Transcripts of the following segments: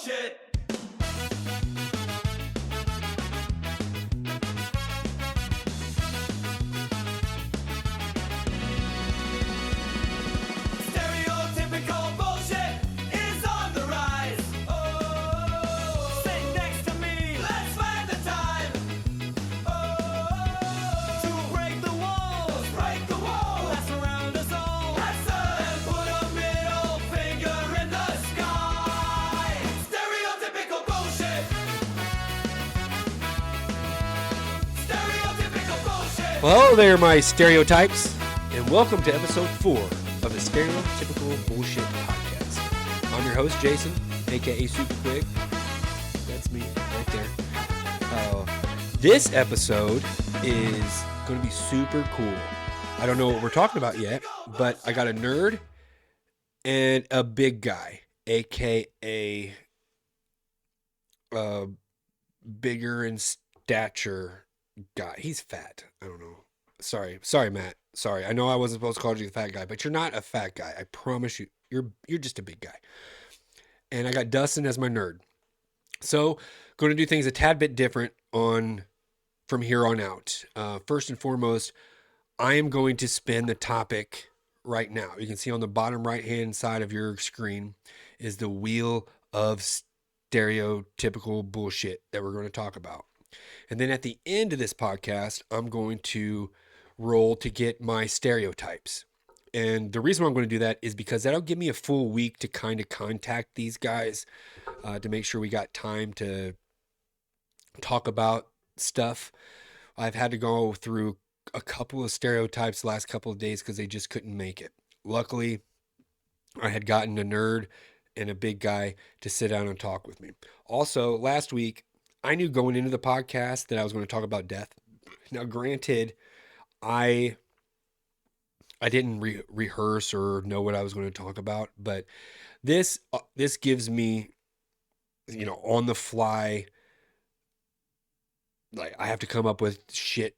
bullshit. Stereotypical bullshit is on the rise. Oh, sit next to me, let's find the time. Oh, to break the walls, break the walls that surround us all. That's and put a middle finger in the sky. Stereotypical bullshit. Stereotypical bullshit. Well, hello there, my stereotypes, and welcome to episode 4 of the Stereotypical Bullshit Podcast. I'm your host, Jason, aka Super Quick. That's me right there. This episode is going to be super cool. I don't know what we're talking about yet, but I got a nerd and a big guy, aka bigger in stature guy. He's fat. I don't know. Sorry, Matt. Sorry. I know I wasn't supposed to call you the fat guy, but you're not a fat guy. I promise you. You're just a big guy. And I got Dustin as my nerd. So, going to do things a tad bit different from here on out. First and foremost, I am going to spin the topic right now. You can see on the bottom right-hand side of your screen is the wheel of stereotypical bullshit that we're going to talk about. And then at the end of this podcast, I'm going to roll to get my stereotypes. And the reason why I'm going to do that is because that'll give me a full week to kind of contact these guys to make sure we got time to talk about stuff. I've had to go through a couple of stereotypes the last couple of days because they just couldn't make it. Luckily, I had gotten a nerd and a big guy to sit down and talk with me. Also, last week, I knew going into the podcast that I was going to talk about death. Now, granted, I didn't rehearse or know what I was going to talk about, but this gives me, on the fly, like I have to come up with shit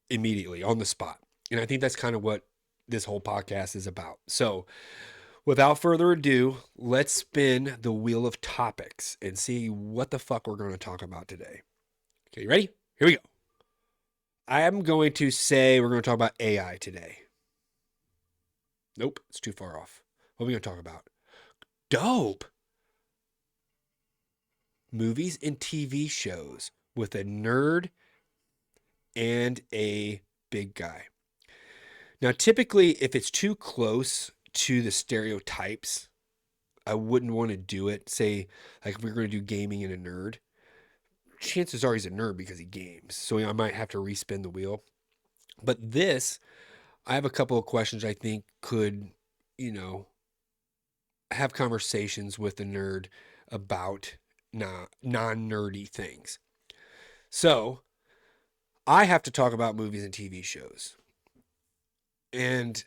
immediately on the spot. And I think that's kind of what this whole podcast is about. So without further ado, let's spin the wheel of topics and see what the fuck we're going to talk about today. Okay, you ready? Here we go. I am going to say we're going to talk about AI today. Nope, it's too far off. What are we going to talk about? Dope. Movies and TV shows with a nerd and a big guy. Now, typically, if it's too close to the stereotypes, I wouldn't want to do it. Say, like if we we're going to do gaming and a nerd, chances are he's a nerd because he games. So I might have to respin the wheel. But this, I have a couple of questions I think could, have conversations with a nerd about non-nerdy things. So I have to talk about movies and TV shows. And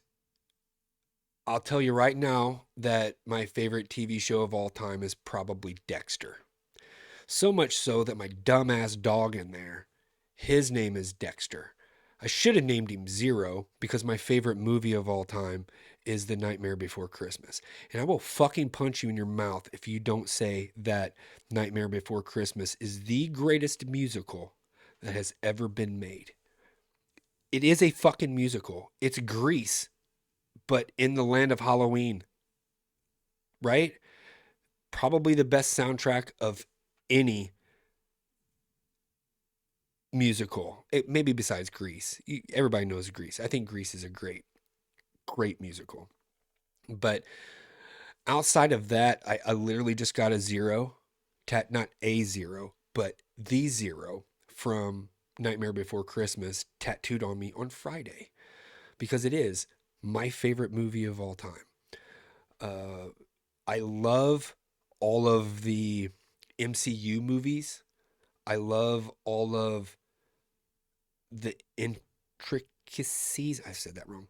I'll tell you right now that my favorite TV show of all time is probably Dexter. So much so that my dumbass dog in there, his name is Dexter. I should have named him Zero because my favorite movie of all time is The Nightmare Before Christmas. And I will fucking punch you in your mouth if you don't say that Nightmare Before Christmas is the greatest musical that has ever been made. It is a fucking musical. It's Grease, but in the land of Halloween, right? Probably the best soundtrack of any musical. Maybe besides Grease. Everybody knows Grease. I think Grease is a great musical. But outside of that, I literally just got a zero. Not a zero, but the zero from Nightmare Before Christmas tattooed on me on Friday. Because it is my favorite movie of all time. I love all of the MCU movies. I love all of the intricacies, I said that wrong,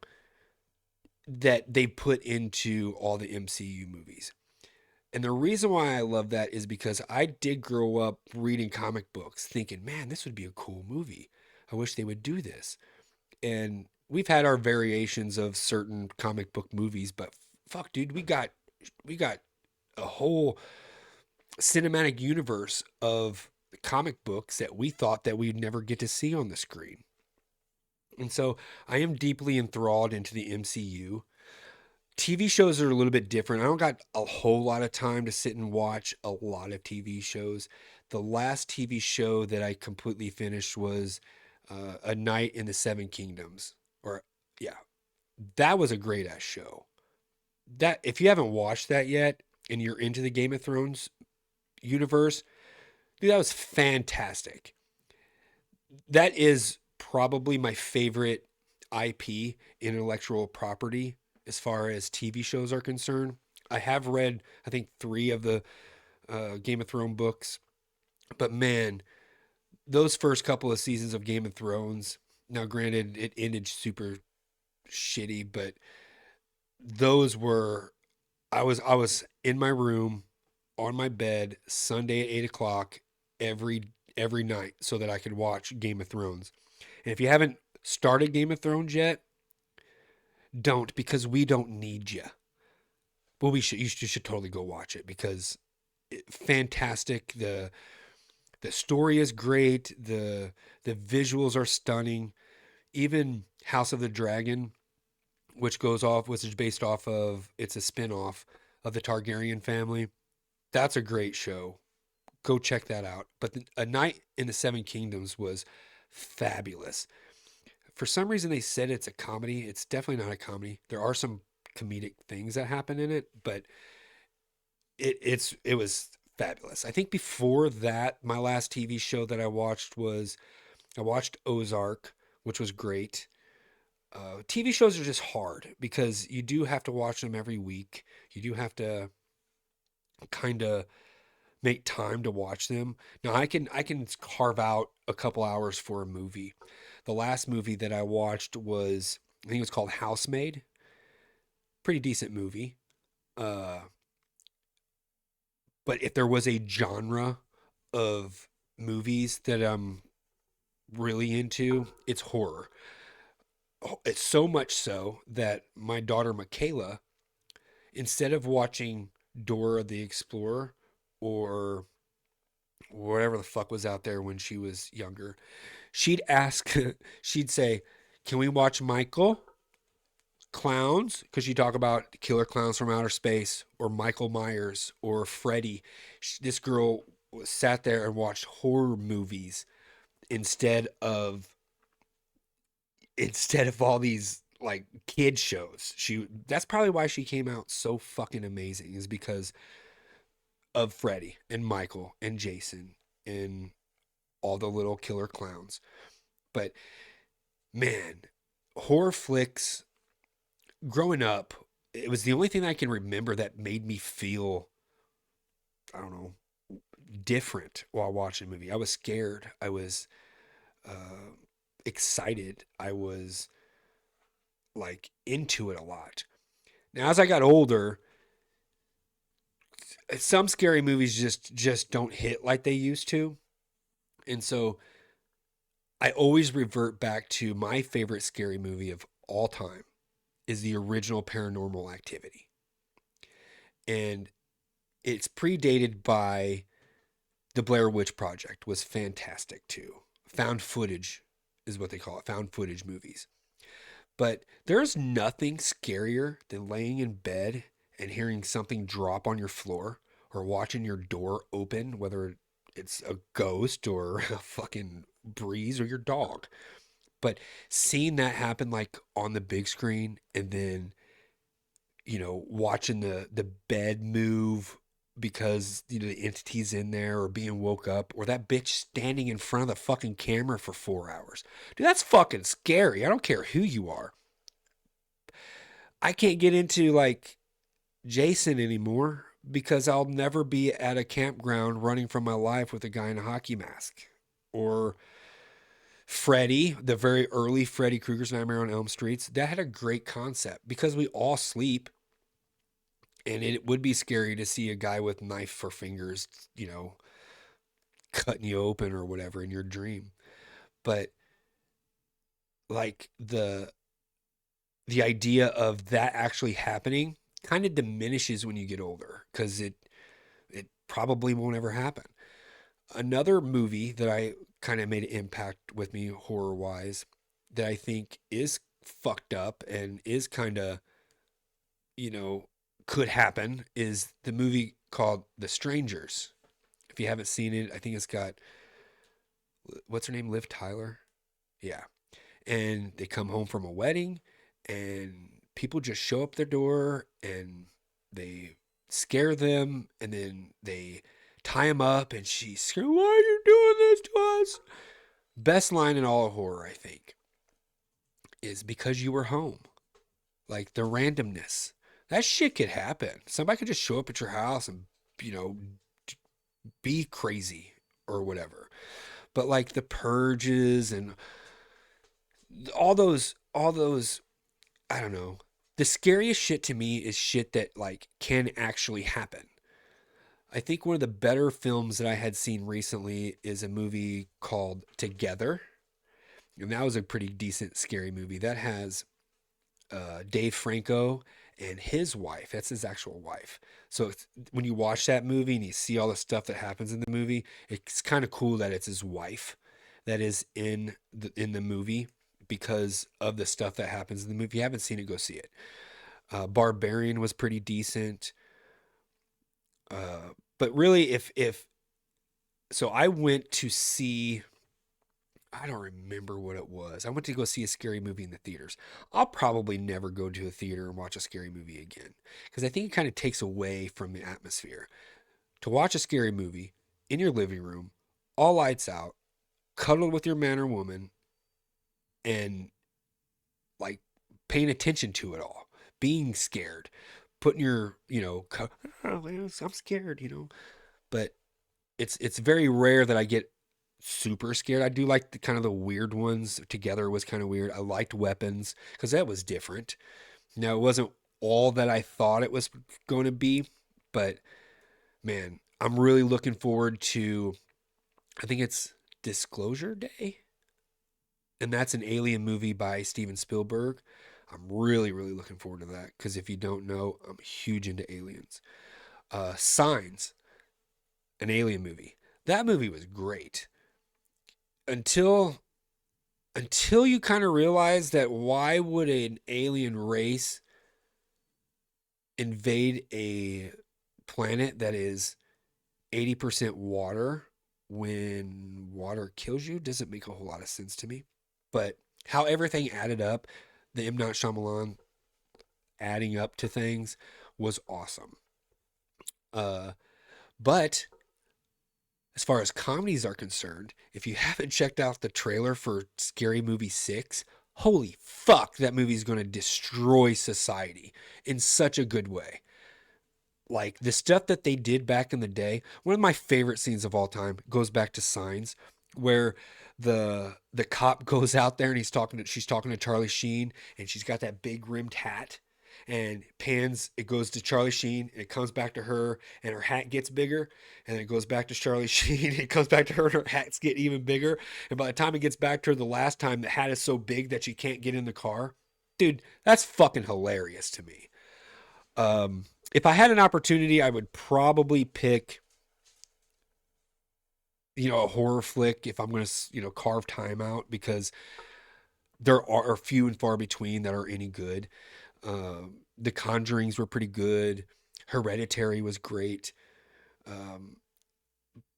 that they put into all the MCU movies. And the reason why I love that is because I did grow up reading comic books thinking, man, this would be a cool movie. I wish they would do this. And we've had our variations of certain comic book movies, but fuck, dude, we got a whole cinematic universe of comic books that we thought that we'd never get to see on the screen. And so I am deeply enthralled into the MCU. TV shows are a little bit different. I don't got a whole lot of time to sit and watch a lot of TV shows. The last TV show that I completely finished was A Night in the Seven Kingdoms. Or, yeah, that was a great ass show. That, if you haven't watched that yet and you're into the Game of Thrones universe, dude, that was fantastic. That is probably my favorite IP, intellectual property, as far as TV shows are concerned. I have read, I think, three of the Game of Thrones books, but man, those first couple of seasons of Game of Thrones. Now, granted, it ended super shitty, but those were. I was in my room on my bed Sunday at 8 o'clock every every night so that I could watch Game of Thrones. And if you haven't started Game of Thrones yet, don't, because we don't need you. Well, you should totally go watch it because fantastic. The story is great. The visuals are stunning. Even House of the Dragon, which is based off of, it's a spin-off of the Targaryen family. That's a great show. Go check that out. But A Night in the Seven Kingdoms was fabulous. For some reason, they said it's a comedy. It's definitely not a comedy. There are some comedic things that happen in it, but it was fabulous. I think before that, my last TV show that I watched Ozark, which was great. TV shows are just hard because you do have to watch them every week. You do have to kind of make time to watch them. Now I can carve out a couple hours for a movie. The last movie that I watched was, I think it was called Housemaid. Pretty decent movie. Uh, but if there was a genre of movies that I'm really into, it's horror. It's so much so that my daughter Michaela, instead of watching Dora the Explorer or whatever the fuck was out there when she was younger, she'd ask, she'd say, "Can we watch Michael? Clowns?" Because you talk about killer clowns from outer space, or Michael Myers, or Freddy. This girl sat there and watched horror movies instead of all these like kid shows. That's probably why she came out so fucking amazing, is because of Freddy and Michael and Jason and all the little killer clowns. But man, horror flicks growing up, it was the only thing I can remember that made me feel, I don't know, different while watching a movie. I was scared. I was uh, excited. I was like into it a lot. Now, as I got older, some scary movies just don't hit like they used to, and so I always revert back to my favorite scary movie of all time is the original Paranormal Activity, and it's predated by the Blair Witch Project. Was fantastic too. Found footage is what they call it. Found footage movies. But there's nothing scarier than laying in bed and hearing something drop on your floor, or watching your door open, whether it's a ghost or a fucking breeze or your dog. But seeing that happen like on the big screen, and then, watching the bed move because the entity's in there, or being woke up, or that bitch standing in front of the fucking camera for 4 hours. Dude, that's fucking scary. I don't care who you are. I can't get into like Jason anymore because I'll never be at a campground running from my life with a guy in a hockey mask. Or Freddy, the very early Freddy Krueger's Nightmare on Elm Streets, that had a great concept because we all sleep, and it would be scary to see a guy with knife for fingers, cutting you open or whatever in your dream. But like the idea of that actually happening kind of diminishes when you get older, because it probably won't ever happen. Another movie that I kind of made an impact with me horror wise that I think is fucked up and is kind of, you know, could happen is the movie called The Strangers. If you haven't seen it, I think it's got, what's her name? Liv Tyler? Yeah. And they come home from a wedding and people just show up their door and they scare them and then they tie them up and she's screaming, "Why are you doing this to us?" Best line in all of horror, I think, is because you were home. Like the randomness. That shit could happen. Somebody could just show up at your house and, you know, be crazy or whatever. But like the purges and all those, I don't know. The scariest shit to me is shit that like can actually happen. I think one of the better films that I had seen recently is a movie called Together. And that was a pretty decent scary movie. That has Dave Franco and his wife. That's his actual wife. So when you watch that movie and you see all the stuff that happens in the movie, it's kind of cool that it's his wife that is in the movie because of the stuff that happens in the movie. If you haven't seen it, go see it. Barbarian was pretty decent. But really, if so, I went to see. I don't remember what it was. I went to go see a scary movie in the theaters. I'll probably never go to a theater and watch a scary movie again because I think it kind of takes away from the atmosphere. To watch a scary movie in your living room, all lights out, cuddled with your man or woman, and like paying attention to it all, being scared, putting your, oh, man, I'm scared, But it's very rare that I get super scared. I do like the kind of the weird ones. Together was kind of weird. I liked Weapons because that was different. Now it wasn't all that I thought it was going to be, but man, I'm really looking forward to. I think it's Disclosure Day, and that's an alien movie by Steven Spielberg. I'm really, really looking forward to that because if you don't know, I'm huge into aliens. Signs, an alien movie. That movie was great until you kind of realize that why would an alien race invade a planet that is 80% water when water kills you doesn't make a whole lot of sense to me. But how everything added up, the M. Night Shyamalan adding up to things was awesome. Uh, but as far as comedies are concerned, if you haven't checked out the trailer for Scary Movie 6, holy fuck, that movie's going to destroy society in such a good way. Like the stuff that they did back in the day, one of my favorite scenes of all time goes back to Signs, where the cop goes out there and she's talking to Charlie Sheen and she's got that big rimmed hat and pans, it goes to Charlie Sheen and it comes back to her and her hat gets bigger and it goes back to Charlie Sheen and it comes back to her and her hats get even bigger, and by the time it gets back to her the last time, the hat is so big that she can't get in the car. Dude, that's fucking hilarious to me. If I had an opportunity, I would probably pick, a horror flick if I'm going to, carve time out because there are few and far between that are any good. The Conjurings were pretty good. Hereditary was great. Um,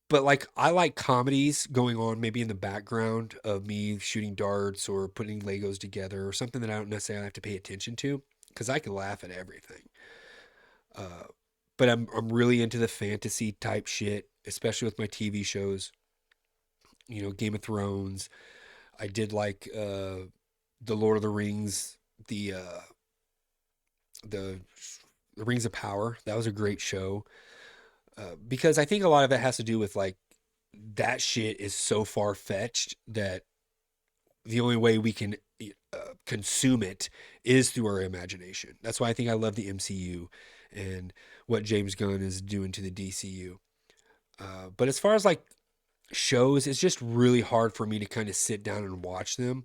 but like I like comedies going on maybe in the background of me shooting darts or putting Legos together or something that I don't necessarily have to pay attention to because I can laugh at everything. Uh, but I'm really into the fantasy type shit, especially with my TV shows. Game of Thrones. I did like the Lord of the Rings, the uh, the the Rings of Power. That was a great show because I think a lot of it has to do with like that shit is so far fetched that the only way we can consume it is through our imagination. That's why I think I love the MCU and what James Gunn is doing to the DCU. But as far as like shows, it's just really hard for me to kind of sit down and watch them.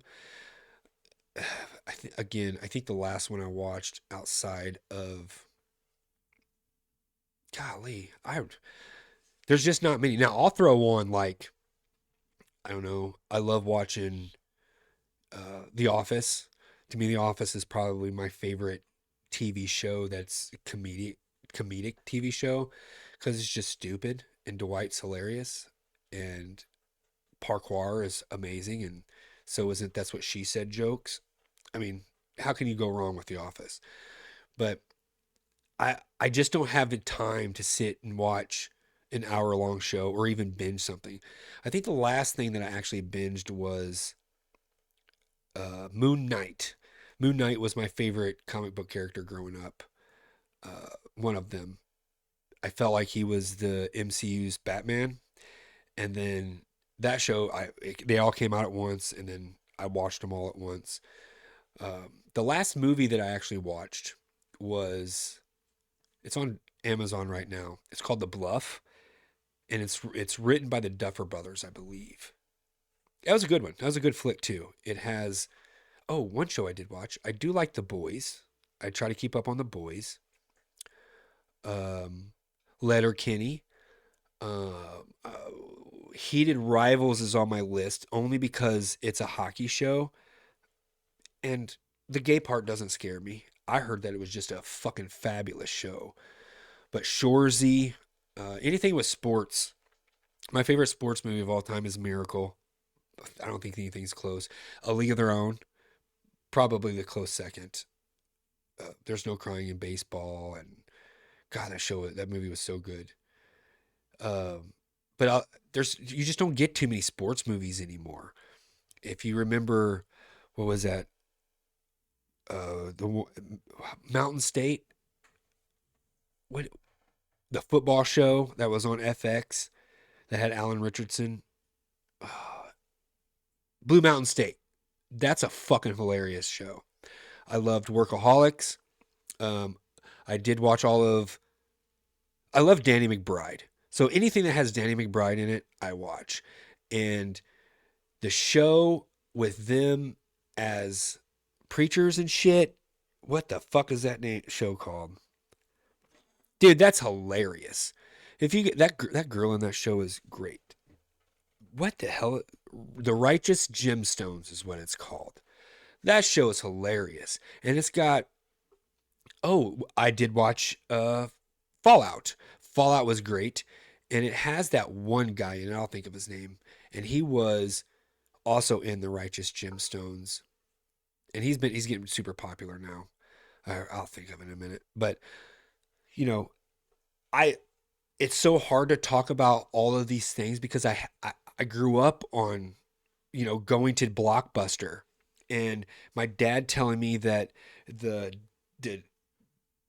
I think the last one I watched outside of golly, there's just not many. Now I'll throw on like I don't know. I love watching The Office. To me, The Office is probably my favorite TV show that's comedic TV show because it's just stupid and Dwight's hilarious and Parkour is amazing and so isn't That's What She Said jokes. I mean, how can you go wrong with The Office? But I just don't have the time to sit and watch an hour long show or even binge something. I think the last thing that I actually binged was Moon Knight. Moon Knight was my favorite comic book character growing up. One of them. I felt like he was the MCU's Batman, and then that show, they all came out at once, and then I watched them all at once. The last movie that I actually watched was it's on Amazon right now. It's called The Bluff, and it's written by the Duffer Brothers, I believe. That was a good one. That was a good flick too. It has one show I did watch. I do like The Boys. I try to keep up on The Boys. Um, Letterkenny. Uh, uh, Heated Rivals is on my list only because it's a hockey show, and the gay part doesn't scare me. I heard that it was just a fucking fabulous show. But Shoresy, anything with sports. My favorite sports movie of all time is Miracle. I don't think anything's close. A League of Their Own, probably the close second. There's no crying in baseball, and God, that movie was so good. Um, but there's you just don't get too many sports movies anymore. If you remember, what was that? The Mountain State, what the football show that was on FX that had Alan Richardson, Blue Mountain State. That's a fucking hilarious show. I loved Workaholics. Um, I did watch all of. I love Danny McBride. So anything that has Danny McBride in it, I watch. And the show with them as preachers and shit. What the fuck is that show called? Dude, that's hilarious. If you get that girl in that show is great. What the hell? The Righteous Gemstones is what it's called. That show is hilarious, and it's got. Oh, I did watch Fallout. Fallout was great, and it has that one guy, and I'll think of his name, and he was also in the Righteous Gemstones, and he's getting super popular now. I'll think of it in a minute, but you know, I it's so hard to talk about all of these things because I grew up on going to Blockbuster and my dad telling me that the the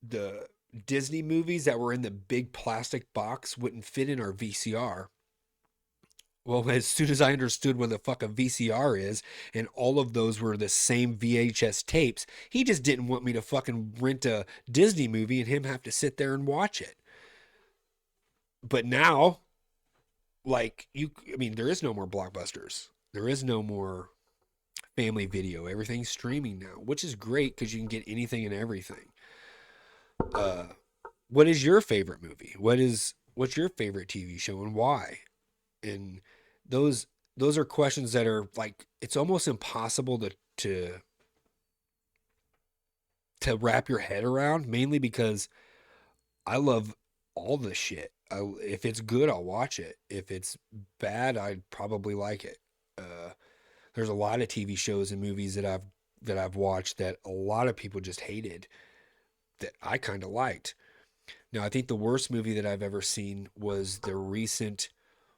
the Disney movies that were in the big plastic box wouldn't fit in our VCR. Well, as soon as I understood what the fuck a VCR is, and all of those were the same VHS tapes, he just didn't want me to fucking rent a Disney movie and him have to sit there and watch it. But now, I mean, there is no more blockbusters. There is no more family video. Everything's streaming now, which is great because you can get anything and everything. Uh, what is your favorite movie? What's your favorite TV show and why? And those those are questions that are like it's almost impossible to wrap your head around. Mainly because I love all the shit. If it's good, I'll watch it. If it's bad, I'd probably like it. Uh, there's a lot of TV shows and movies that I've watched that a lot of people just hated that I kind of liked. Now, I think the worst movie that I've ever seen was the recent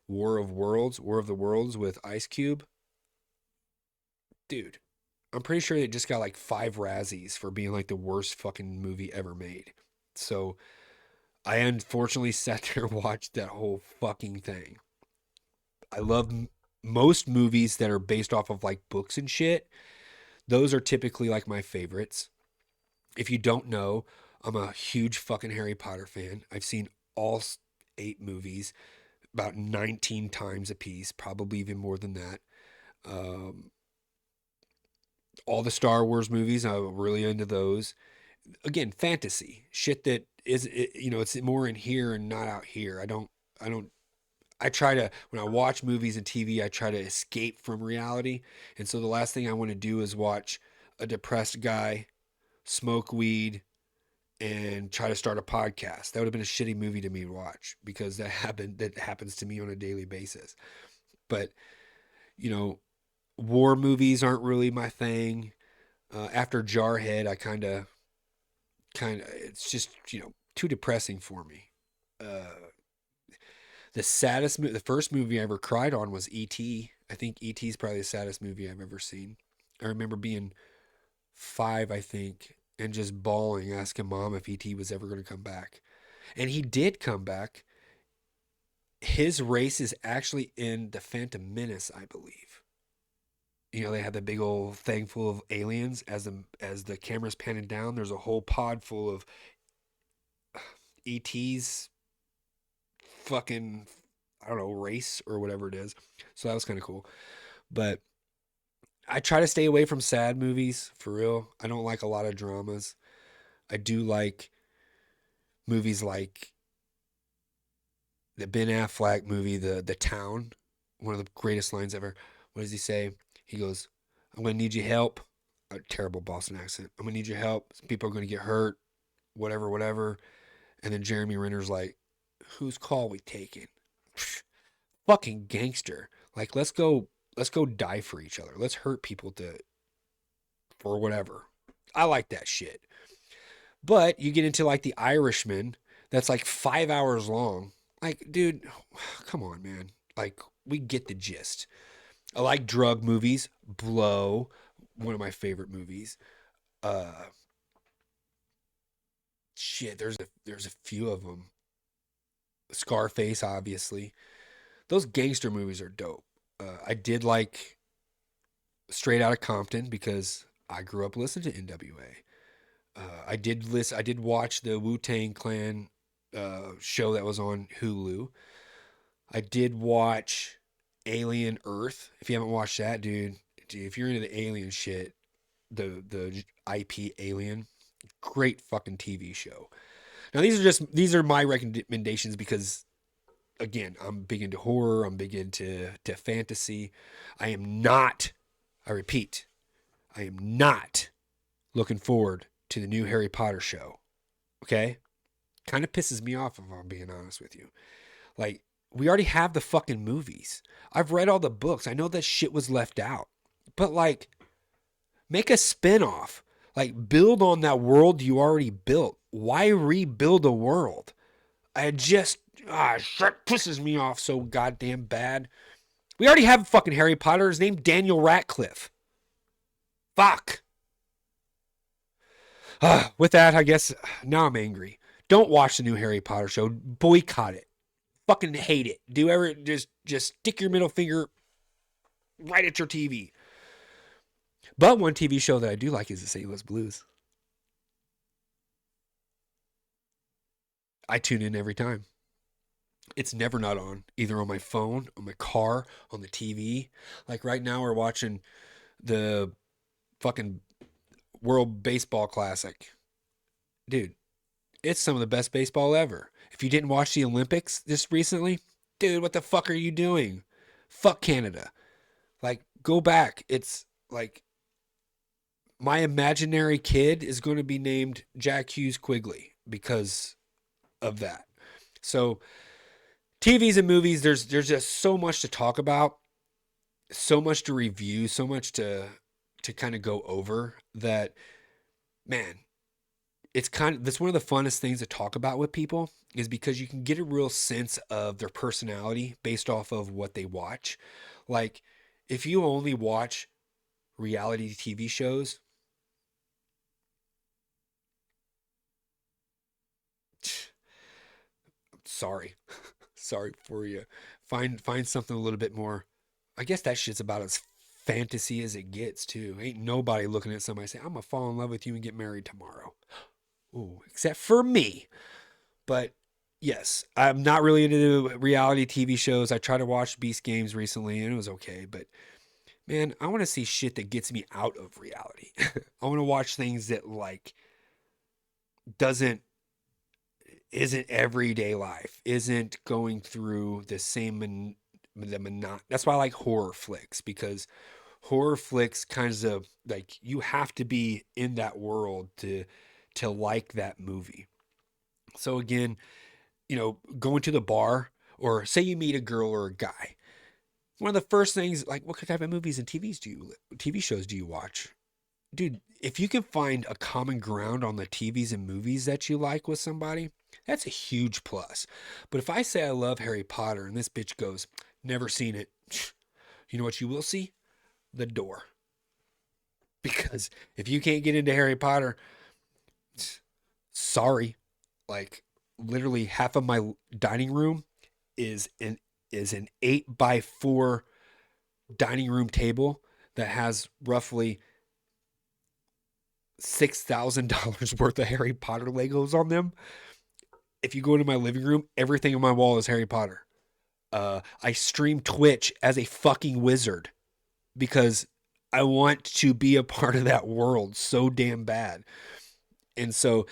War of the Worlds with Ice Cube. Dude, I'm pretty sure it just got like 5 Razzies for being like the worst fucking movie ever made. So I unfortunately sat there and watched that whole fucking thing. I love most movies that are based off of like books and shit. Those are typically like my favorites. If you don't know, I'm a huge fucking Harry Potter fan. I've seen all 8 movies about 19 times a piece, probably even more than that. Um, all the Star Wars movies, I'm really into those. again, fantasy shit that is, it's more in here and not out here. I don't, I try to, when I watch movies and TV, I try to escape from reality. And so the last thing I want to do is watch a depressed guy smoke weed and try to start a podcast. That would have been a shitty movie to me to watch because that happens to me on a daily basis. But, you know, war movies aren't really my thing. After Jarhead, I it's just, too depressing for me. Uh, the first movie I ever cried on was E.T. I think E.T. is probably the saddest movie I've ever seen. I remember being 5, I think, and just bawling, asking mom if E.T. was ever going to come back. And he did come back. His race is actually in the Phantom Menace, I believe. They have the big old thing full of aliens. As the camera's panning down, there's a whole pod full of ET's fucking, I don't know, race or whatever it is. So that was kind of cool. But I try to stay away from sad movies for real. I don't like a lot of dramas. I do like movies like the Ben Affleck movie, The Town. One of the greatest lines ever. What does he say? He goes, "I'm gonna need your help." A terrible Boston accent. "I'm gonna need your help. Some people are gonna get hurt. Whatever, whatever." And then Jeremy Renner's like, "Whose call we taking?" Fucking gangster. Like, let's go die for each other. Let's hurt people to for whatever. I like that shit. But you get into like The Irishman, that's like 5 hours long. Like, dude, come on, man. Like, we get the gist. I like drug movies. Blow, one of my favorite movies. Uh, shit, there's a few of them. Scarface, obviously. Those gangster movies are dope. I did like Straight Outta Compton because I grew up listening to NWA. I did watch the Wu Tang Clan show that was on Hulu. I did watch Alien Earth. If you haven't watched that, dude, if you're into the alien shit, the IP Alien, great fucking TV show. Now these are my recommendations because again, I'm big into horror, I'm big into fantasy. I am not, I repeat, I am not looking forward to the new Harry Potter show. Okay? Kind of pisses me off if I'm being honest with you. Like, we already have the fucking movies. I've read all the books. I know that shit was left out. But like, make a spin-off. Like, build on that world you already built. Why rebuild a world? Shit pisses me off so goddamn bad. We already have fucking Harry Potter. His name Daniel Radcliffe. Fuck. With that, I guess now I'm angry. Don't watch the new Harry Potter show. Boycott it. Fucking hate it. Do ever just stick your middle finger right at your TV. But one TV show that I do like is the St. Louis Blues. I tune in every time. It's never not on, either on my phone, on my car, on the TV. Like right now, we're watching the fucking World Baseball Classic. Dude, it's some of the best baseball ever. If you didn't watch the Olympics this recently, dude, what the fuck are you doing? Fuck Canada. Like, go back. It's like my imaginary kid is going to be named Jack Hughes Quigley because of that. So, TVs and movies, there's just so much to talk about, so much to review, so much to kind of go over that, man, that's one of the funnest things to talk about with people is because you can get a real sense of their personality based off of what they watch. Like, if you only watch reality TV shows, sorry. Sorry for you. Find something a little bit more. I guess that shit's about as fantasy as it gets too. Ain't nobody looking at somebody saying, "I'm gonna fall in love with you and get married tomorrow." Ooh, except for me. But yes, I'm not really into reality TV shows. I tried to watch Beast Games recently and it was okay, but man, I want to see shit that gets me out of reality. I want to watch things that like doesn't isn't everyday life, isn't going through the same that's why I like horror flicks, because horror flicks kinds of like you have to be in that world to like that movie. So again, going to the bar, or say you meet a girl or a guy, one of the first things, like, what type of movies and TV shows do you watch? Dude, if you can find a common ground on the TVs and movies that you like with somebody, that's a huge plus. But if I say I love Harry Potter and this bitch goes, never seen it, you know what you will see? The door. Because if you can't get into Harry Potter, sorry. Like, literally half of my dining room is an 8x4 dining room table that has roughly $6,000 worth of Harry Potter Legos on them. If you go into my living room, everything on my wall is Harry Potter. I stream Twitch as a fucking wizard because I want to be a part of that world so damn bad. And so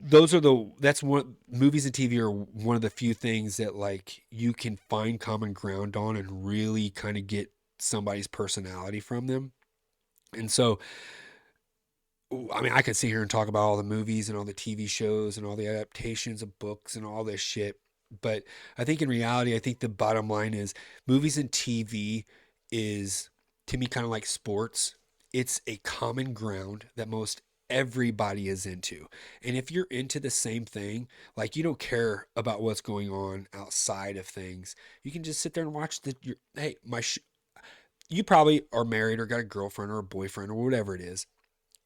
that's one, movies and TV are one of the few things that like you can find common ground on and really kind of get somebody's personality from them. And so I mean, I could sit here and talk about all the movies and all the TV shows and all the adaptations of books and all this shit. But I think in reality, I think the bottom line is movies and TV is, to me, kind of like sports. It's a common ground that most everybody is into. And if you're into the same thing, like you don't care about what's going on outside of things, you can just sit there and watch hey, you probably are married or got a girlfriend or a boyfriend or whatever it is,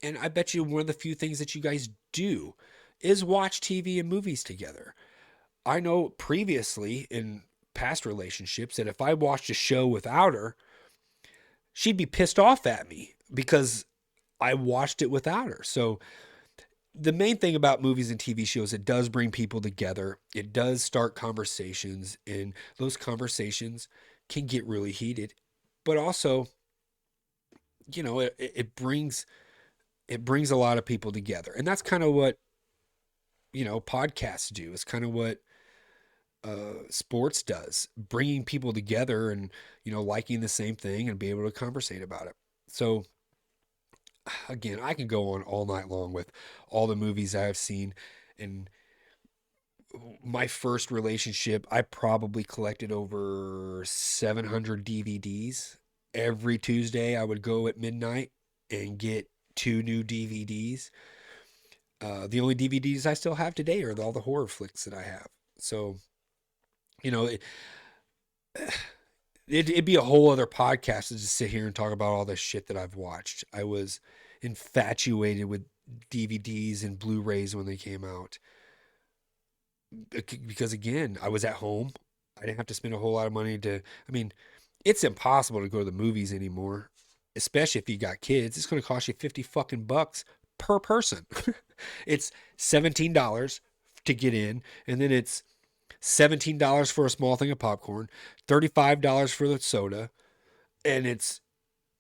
and I bet you one of the few things that you guys do is watch TV and movies together. I know previously in past relationships that if I watched a show without her, she'd be pissed off at me because I watched it without her. So the main thing about movies and TV shows, it does bring people together. It does start conversations, and those conversations can get really heated. But also, it brings a lot of people together. And that's kind of what, podcasts do. It's kind of what sports does, bringing people together and, liking the same thing and be able to conversate about it. So again, I can go on all night long with all the movies I have seen. And my first relationship, I probably collected over 700 DVDs. Every Tuesday, I would go at midnight and get two new DVDs. The only DVDs I still have today are all the horror flicks that I have. So, you know, it'd be a whole other podcast to just sit here and talk about all this shit that I've watched. I was infatuated with DVDs and Blu-rays when they came out because, again, I was at home. I didn't have to spend a whole lot of money I mean, it's impossible to go to the movies anymore, especially if you got kids. It's going to cost you 50 fucking bucks per person. It's $17 to get in, and then it's $17 for a small thing of popcorn, $35 for the soda, and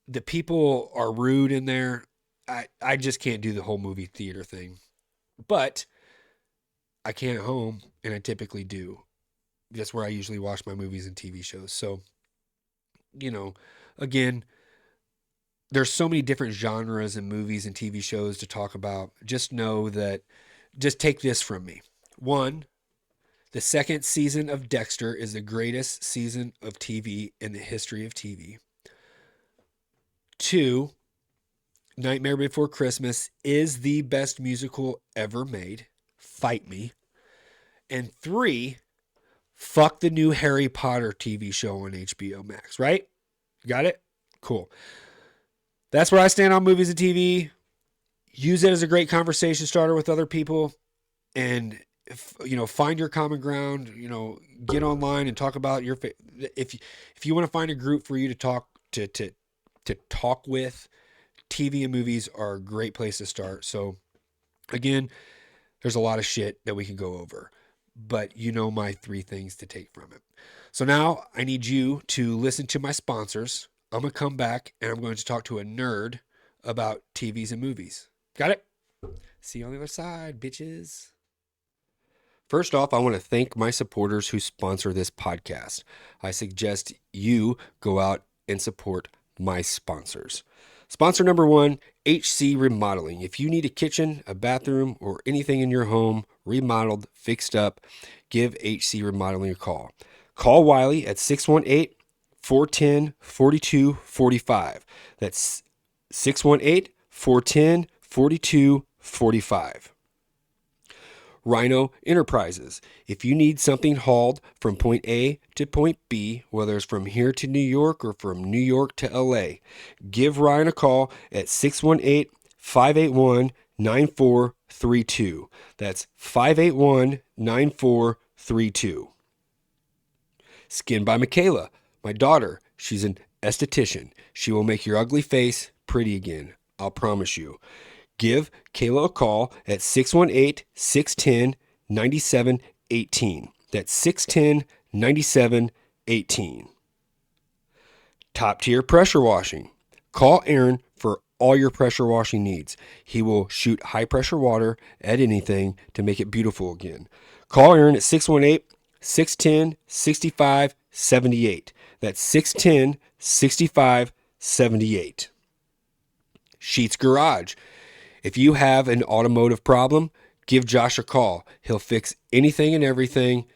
the people are rude in there. I just can't do the whole movie theater thing. But I can at home, and I typically do. That's where I usually watch my movies and TV shows. So, you know, again, there's so many different genres and movies and TV shows to talk about. Just take this from me. One, the second season of Dexter is the greatest season of TV in the history of TV. Two, Nightmare Before Christmas is the best musical ever made. Fight me. And three, fuck the new Harry Potter TV show on HBO Max, right? Got it? Cool. That's where I stand on movies and TV. Use it as a great conversation starter with other people, and find your common ground. Get online and talk about if you want to find a group for you to talk to talk with. TV and movies are a great place to start. So again, there's a lot of shit that we can go over, but my three things to take from it. So now I need you to listen to my sponsors. I'm going to come back and I'm going to talk to a nerd about TVs and movies. Got it? See you on the other side, bitches. First off, I want to thank my supporters who sponsor this podcast. I suggest you go out and support my sponsors. Sponsor number one, HC Remodeling. If you need a kitchen, a bathroom, or anything in your home remodeled, fixed up, give HC Remodeling a call. Call Wiley at 618 410 4245. That's 618 410 4245. Rhino Enterprises. If you need something hauled from point A to point B, whether it's from here to New York or from New York to LA, give Ryan a call at 618 581 9432. That's 581 9432. Skin by Michaela, my daughter. She's an esthetician. She will make your ugly face pretty again. I'll promise you. Give Kayla a call at 618 610 9718. That's 610 9718. Top tier pressure washing. Call Aaron for all your pressure washing needs. He will shoot high pressure water at anything to make it beautiful again. Call Aaron at 618 610 6578. That's 610 6578. Sheets Garage. If you have an automotive problem, give Josh a call. He'll fix anything and everything.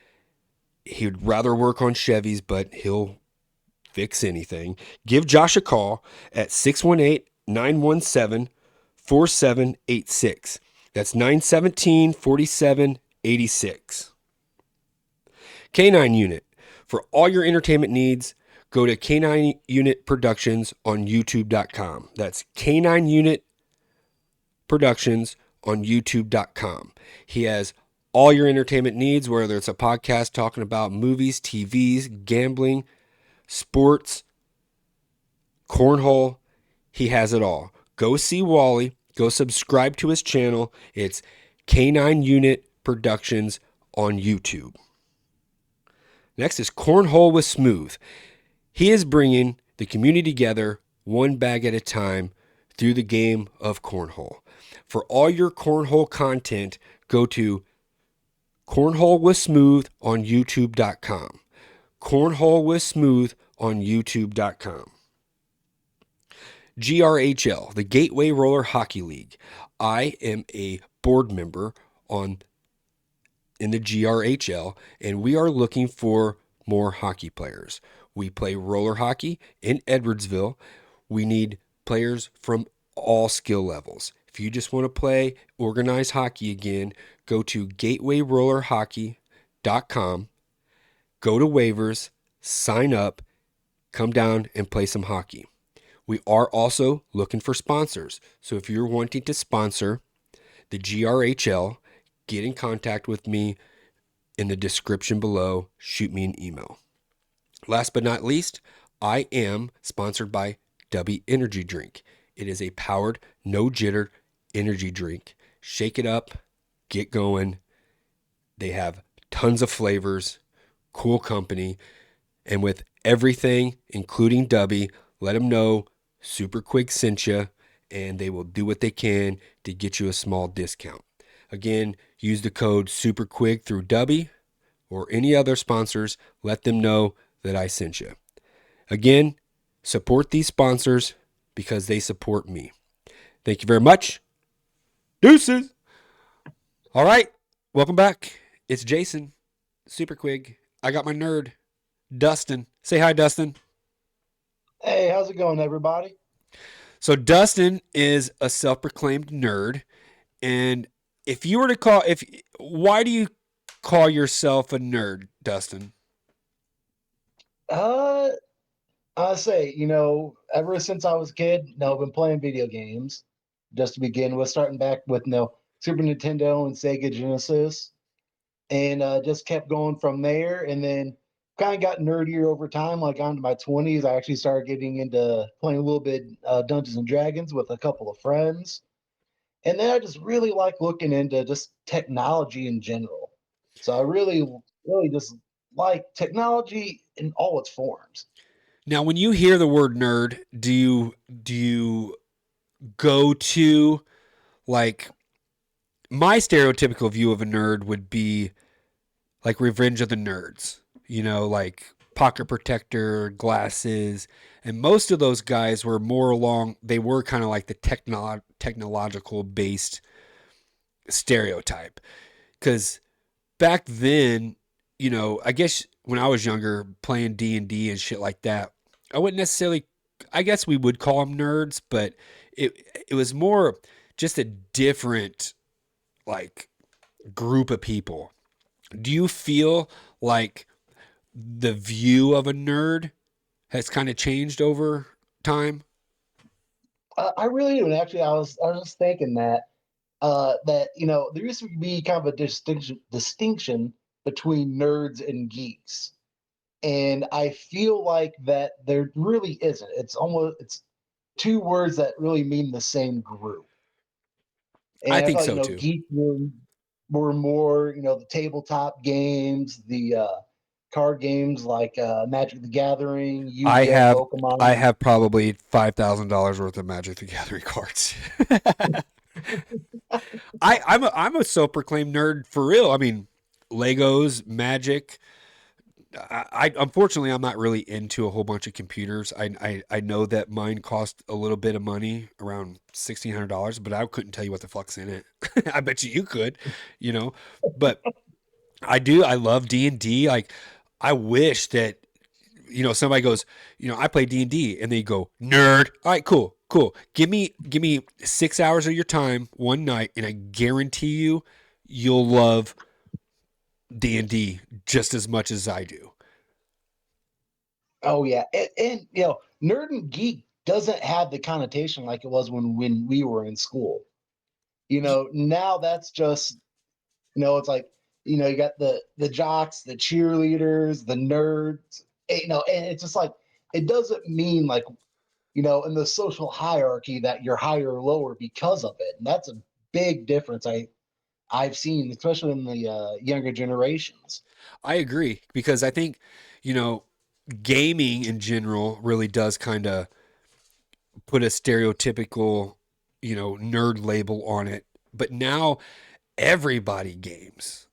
He'd rather work on Chevys, but he'll fix anything. Give Josh a call at 618 917 4786. That's 917 4786. K9 Unit. For all your entertainment needs, go to K9 Unit Productions on YouTube.com. That's K9 Unit Productions on YouTube.com. He has all your entertainment needs, whether it's a podcast talking about movies, TVs, gambling, sports, cornhole. He has it all. Go see Wally. Go subscribe to his channel. It's K9 Unit Productions on YouTube. Next is Cornhole with Smooth. He is bringing the community together one bag at a time through the game of cornhole. For all your cornhole content, go to Cornhole with Smooth on YouTube.com. Cornhole with Smooth on YouTube.com. GRHL, the Gateway Roller Hockey League. I am a board member in the GRHL, and we are looking for more hockey players. We play roller hockey in Edwardsville. We need players from all skill levels. If you just want to play organized hockey again, go to gatewayrollerhockey.com, go to waivers, sign up, come down and play some hockey. We are also looking for sponsors. So if you're wanting to sponsor the GRHL, get in contact with me in the description below. Shoot me an email. Last but not least, I am sponsored by Dubby Energy Drink. It is a powered, no jitter energy drink. Shake it up, get going. They have tons of flavors, cool company, and with everything, including Dubby, let them know Super Quick sent you, and they will do what they can to get you a small discount. Again, use the code SUPERQUIG through Dubby or any other sponsors. Let them know that I sent you. Again, support these sponsors because they support me. Thank you very much. Deuces. All right, welcome back. It's Jason, SuperQuig. I got my nerd, Dustin. Say hi, Dustin. Hey, how's it going, everybody? So Dustin is a self-proclaimed nerd, and if you were to why do you call yourself a nerd, Dustin? Uh, I say, ever since I was a kid, I've been playing video games. Just to begin with, starting back with Super Nintendo and Sega Genesis, and just kept going from there. And then kind of got nerdier over time. Like onto my 20s, I actually started getting into playing a little bit Dungeons and Dragons with a couple of friends. And then I just really like looking into just technology in general. So I really, really just like technology in all its forms. Now, when you hear the word nerd, do you go to like my stereotypical view of a nerd would be like Revenge of the Nerds, like pocket protector, glasses, and most of those guys were more along. They were kind of like the technological based stereotype, because back then, I guess when I was younger, playing D and shit like that, I wouldn't necessarily. I guess we would call them nerds, but it was more just a different like group of people. Do you feel like the view of a nerd has kind of changed over time? I really do. And actually, I was just thinking that that there used to be kind of a distinction between nerds and geeks, and I feel like that there really isn't. It's two words that really mean the same group. I And I think feel like so too. geeks were more the tabletop games, the card games like Magic the Gathering, I Yu-Gi-Oh, have I Pokemon. have probably $5,000 worth of Magic the Gathering cards. I'm a self-proclaimed nerd for real. I mean, Legos, Magic. I unfortunately I'm not really into a whole bunch of computers. I know that mine cost a little bit of money, around $1,600, but I couldn't tell you what the fuck's in it. I bet you could, you know. But I do. I love D&D. Like, I wish that somebody goes, I play D&D, and they go, nerd. All right, cool, cool. Give me 6 hours of your time one night, and I guarantee you'll love D&D just as much as I do. Oh yeah, and nerd and geek doesn't have the connotation like it was when we were in school. Now that's just it's like you got the jocks, the cheerleaders, the nerds. And it's just like it doesn't mean like in the social hierarchy that you're higher or lower because of it, and that's a big difference I've seen, especially in the younger generations. I agree, because I think, you know, gaming in general really does kind of put a stereotypical, nerd label on it. But now everybody games,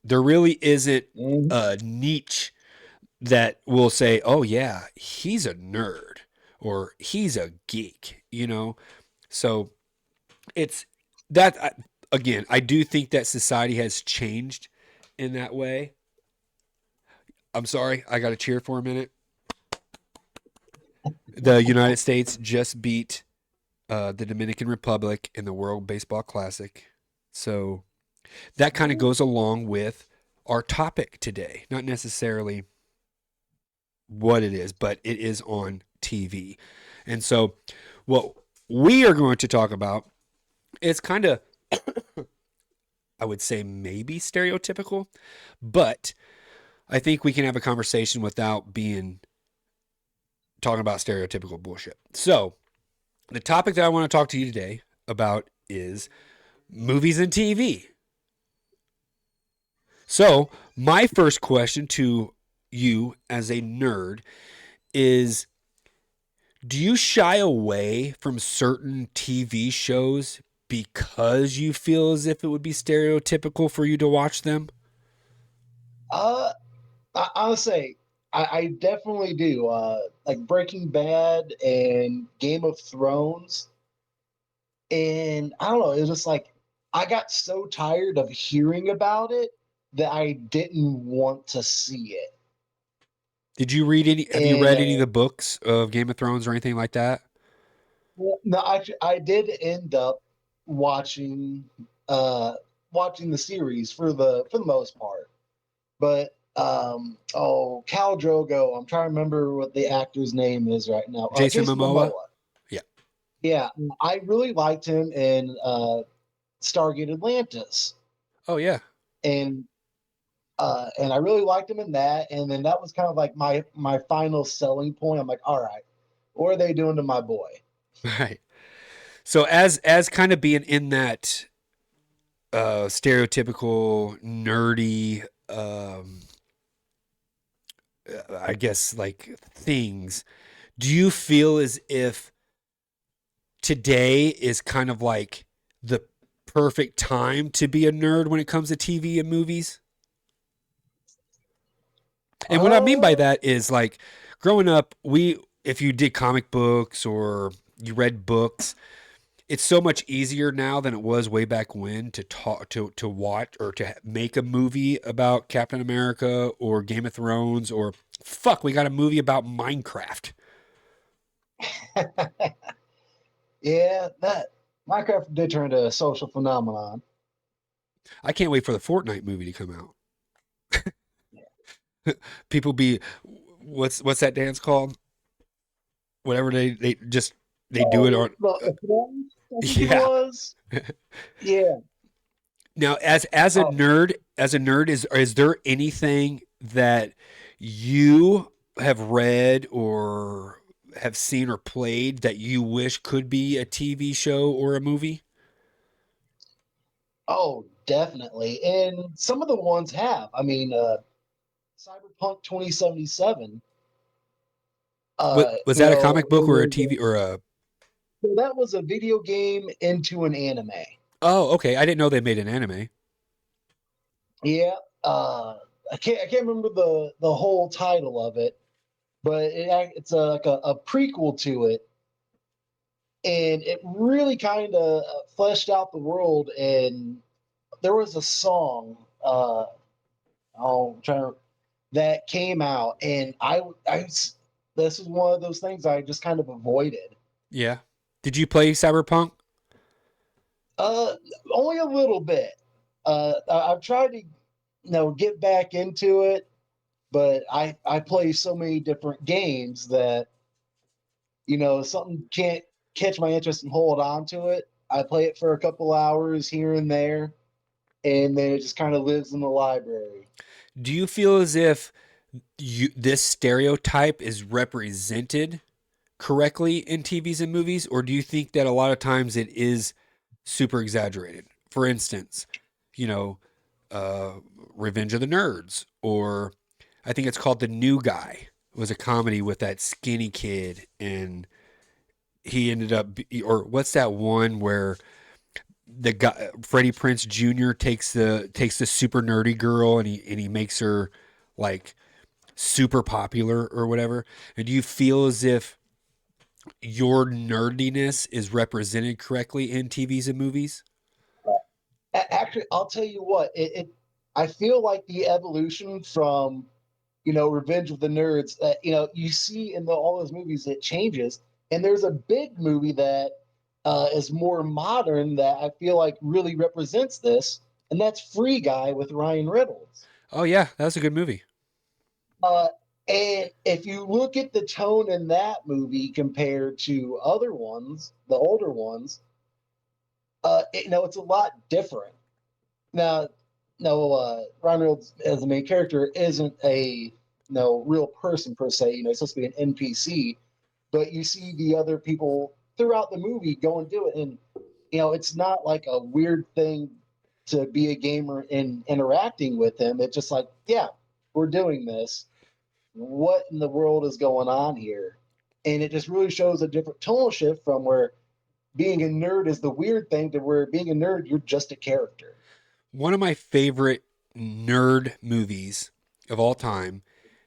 There really isn't Mhm. a niche that will say, "Oh yeah, he's a nerd," or "He's a geek." So it's that again, I do think that society has changed in that way. I'm sorry, I got to cheer for a minute. The United States just beat the Dominican Republic in the World Baseball Classic. So that kind of goes along with our topic today. Not necessarily what it is, but it is on TV. And so what we are going to talk about is kind of, I would say, maybe stereotypical, but I think we can have a conversation without being talking about stereotypical bullshit. So the topic that I want to talk to you today about is movies and TV. So, my first question to you as a nerd is, do you shy away from certain TV shows because you feel as if it would be stereotypical for you to watch them? Uh, I'll say I definitely do. Like Breaking Bad and Game of Thrones, and I don't know. It was just like I got so tired of hearing about it that I didn't want to see it. Did you read any have you And read any of the books of Game of Thrones or anything like that? well, no, I did end up watching uh watching the series for the most part. But Cal Drogo, I'm trying to remember what the actor's name is right now. Jason Jason Momoa? Momoa. Yeah. Yeah, I really liked him in Stargate Atlantis, Oh yeah. and I really liked him in that. And then that was kind of like my final selling point. I'm like, all right, what are they doing to my boy? Right. So as kind of being in that stereotypical nerdy I guess like things, do you feel as if today is kind of like the perfect time to be a nerd when it comes to TV and movies? And what I mean by Uh, that is like growing up, if you did comic books or you read books, it's so much easier now than it was way back when to talk to watch or to make a movie about Captain America or Game of Thrones or fuck, we got a movie about Minecraft. yeah, that Minecraft did turn into a social phenomenon. I can't wait for the Fortnite movie to come out. People be what's that dance called? Whatever they just they do it Oh, on the Forms, I think it yeah. was. Yeah. Now, as Oh, a nerd, is there anything that you have read or have seen or played that you wish could be a TV show or a movie? oh, definitely. And some of the ones have. I mean, Cyberpunk 2077. Was that a comic book It or a was TV or a? so that was a video game into an anime. Oh, okay. I didn't know they made an anime. Yeah. I can't remember the whole title of it, but it's like a prequel to it, and it really kind of fleshed out the world. And there was a song, I'm trying to, that came out, and this is one of those things I just kind of avoided. Yeah. Did you play Cyberpunk? Uh, Only a little bit. I've tried to, get back into it, but I play so many different games that something can't catch my interest and hold on to it. I play it for a couple hours here and there, and then it just kind of lives in the library. Do you feel as if this stereotype is represented correctly in TVs and movies, or do you think that a lot of times it is super exaggerated? For instance, you know, uh, Revenge of the Nerds, or I think it's called The New Guy. It was a comedy with that skinny kid, and he ended up, or what's that one where the guy Freddie Prince Jr. takes the super nerdy girl and he makes her like super popular or whatever. And do you feel as if your nerdiness is represented correctly in TVs and movies? Actually, I'll tell you what. I feel like the evolution from Revenge of the Nerds. You see in all those movies it changes, and there's a big movie that is more modern that I feel like really represents this, and that's Free Guy with Ryan Reynolds. Oh yeah, that's a good movie. Uh, and if you look at the tone in that movie compared to other ones, the older ones, it's a lot different. Now, no, Ryan Reynolds as the main character isn't a real person per se. He's supposed to be an NPC, but you see the other people throughout the movie go and do it, and it's not like a weird thing to be a gamer and interacting with him. It's just like, yeah, we're doing this. What in the world is going on here? And it just really shows a different tonal shift from where being a nerd is the weird thing to where being a nerd, you're just a character. One of my favorite nerd movies of all time,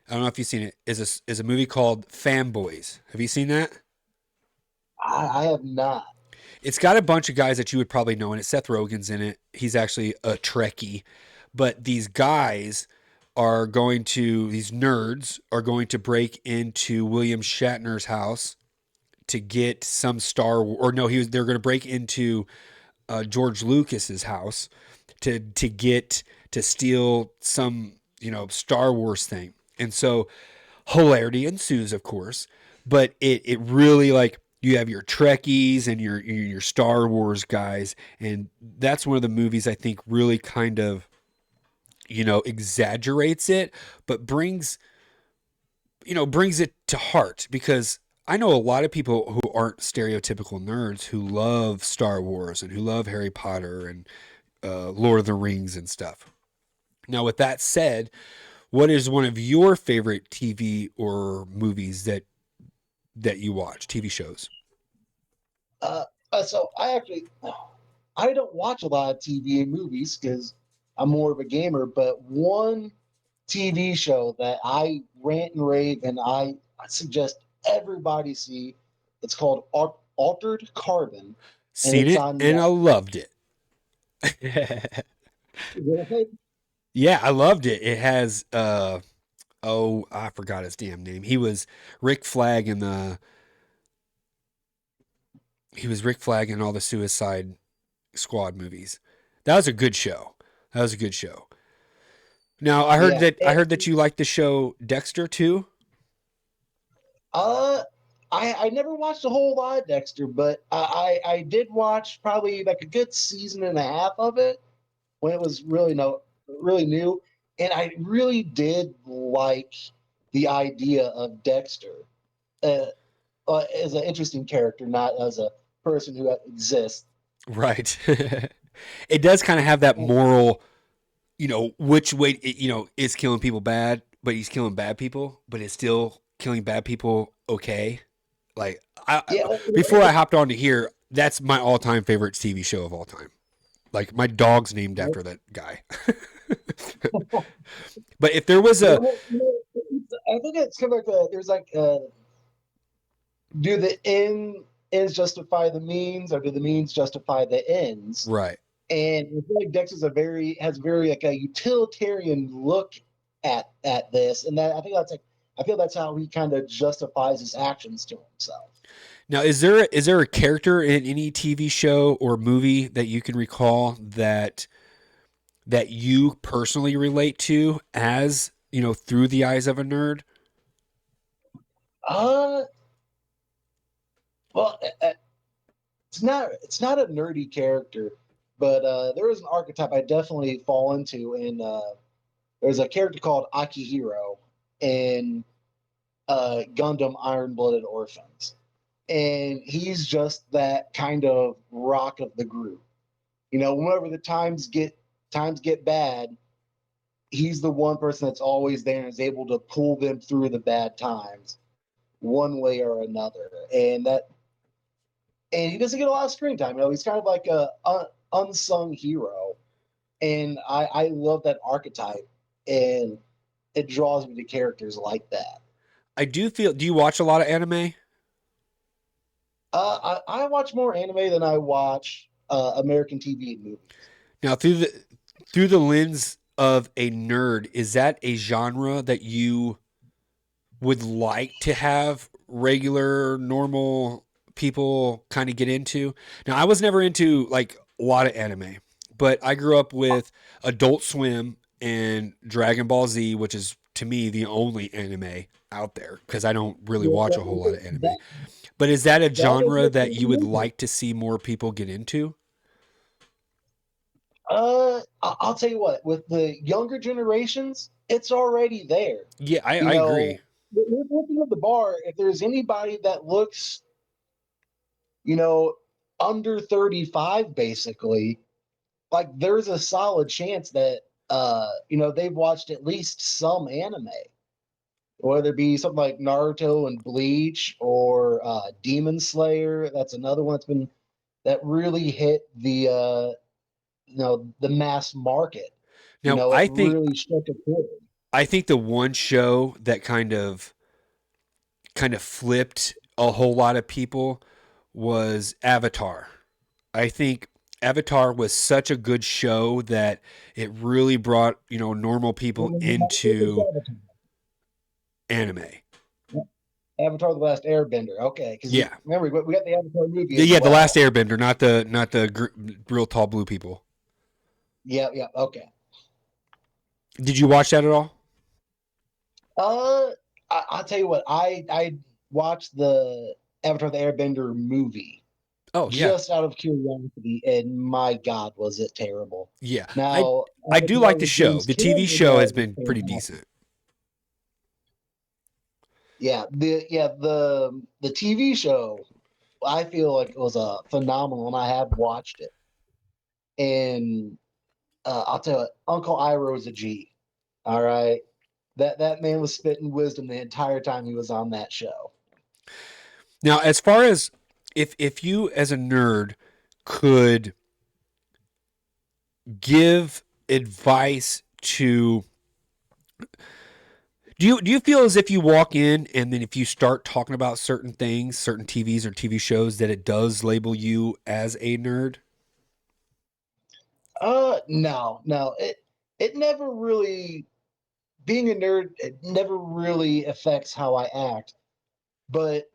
I don't know if you've seen it, is a movie called Fanboys. Have you seen that? I have not. It's got a bunch of guys that you would probably know in it. Seth Rogen's in it. He's actually a Trekkie. But these guys these nerds are going to break into William Shatner's house to get some or no, they're going to break into George Lucas's house to steal some, Star Wars thing. And so hilarity ensues, of course, but it really like you have your Trekkies and your Star Wars guys, and that's one of the movies I think really kind of exaggerates it, but brings it to heart because I know a lot of people who aren't stereotypical nerds who love Star Wars and who love Harry Potter and Lord of the Rings and stuff. Now, with that said, what is one of your favorite TV or movies that you watch, TV shows? So I actually, I don't watch a lot of TV and movies because I'm more of a gamer. But one TV show that I rant and rave and I suggest everybody see, it's called Altered Carbon, and Seen it's it on and I Netflix. loved it. Yeah, I loved it. It has oh, I forgot his damn name. He was Rick Flag in all the Suicide Squad movies. That was a good show. That was a good show. Now, Yeah. I heard that you like the show Dexter too. Uh, I never watched a whole lot of Dexter, but I did watch probably like a good season and a half of it when it was really new, and I really did like the idea of Dexter uh, as an interesting character, not as a person who exists. Right. It does kind of have that moral, which way is killing people bad, but he's killing bad people, but it's still killing bad people okay. Like Yeah, before I hopped on to here, that's my all-time favorite TV show of all time. Like my dog's named after that guy. But if there was a I think it's kind of like there's like do the ends justify the means, or do the means justify the ends? right, And I feel like Dexter's has very like a utilitarian look at this, and that I feel that's how he kind of justifies his actions to himself. now is there a character in any TV show or movie that you can recall that you personally relate to as through the eyes of a nerd? Uh, well, it's not a nerdy character, but there is an archetype I definitely fall into, and there's a character called Akihiro in Gundam Iron Blooded Orphans, and he's just that kind of rock of the group. Whenever the times get bad, he's the one person that's always there and is able to pull them through the bad times one way or another. And he doesn't get a lot of screen time. He's kind of like a unsung hero, and I love that archetype, and it draws me to characters like that. I do feel. Do you watch a lot of anime? I watch more anime than I watch American TV and movies. Now, through the lens of a nerd, is that a genre that you would like to have regular, normal people kind of get into? Now, I was never into like a lot of anime, but I grew up with Adult Swim and Dragon Ball Z, which is to me the only anime out there because I don't really watch a whole lot of anime. That, But is that a that is genre what that makes you would me. like to see more people get into? I'll tell you what. With the younger generations, it's already there. Yeah, You I agree. know, we're looking at the bar. If there's anybody that looks, you know, under 35, basically, like there's a solid chance that they've watched at least some anime, whether it be something like Naruto and Bleach or Demon Slayer. That's another one that really hit the mass market. Now, It really struck a chord. I think the one show that kind of flipped a whole lot of people was Avatar. I think Avatar was such a good show that it really brought, normal people into Avatar, anime. Avatar: The Last Airbender. Okay, because Yeah. remember we got the Avatar movie as Yeah, the last well. Airbender, not the real tall blue people. Yeah, yeah. Okay. Did you watch that at all? Uh, I'll tell you what. I watched the Avatar: The Airbender movie Oh, yeah. just out of curiosity, and my God, was it terrible! Yeah. I Now, I do like Avatar the with show. James The TV Cameron show has was been pretty fantastic. decent. The TV show I feel like it was a phenomenal, and I have watched it. And I'll tell you, Uncle Iroh is a G. All right, that man was spitting wisdom the entire time he was on that show. Now, as far as if you as a nerd could give advice to do you feel as if you walk in and then if you start talking about certain things, certain TVs or TV shows, that it does label you as a nerd? No, no. It never really being a nerd. It never really affects how I act. But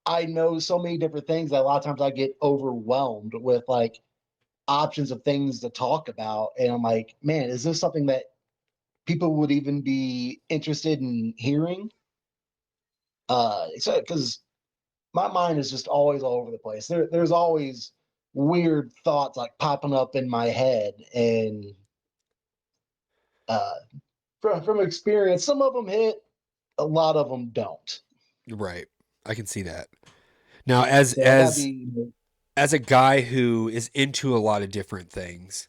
I know so many different things that a lot of times I get overwhelmed with like options of things to talk about, and I'm like, man, is this something that people would even be interested in hearing? So because my mind is just always all over the place. There's always weird thoughts like popping up in my head, and uh, from experience, some of them hit, a lot of them don't. Right. I can see that. Now, as So I gotta as be. as a guy who is into a lot of different things,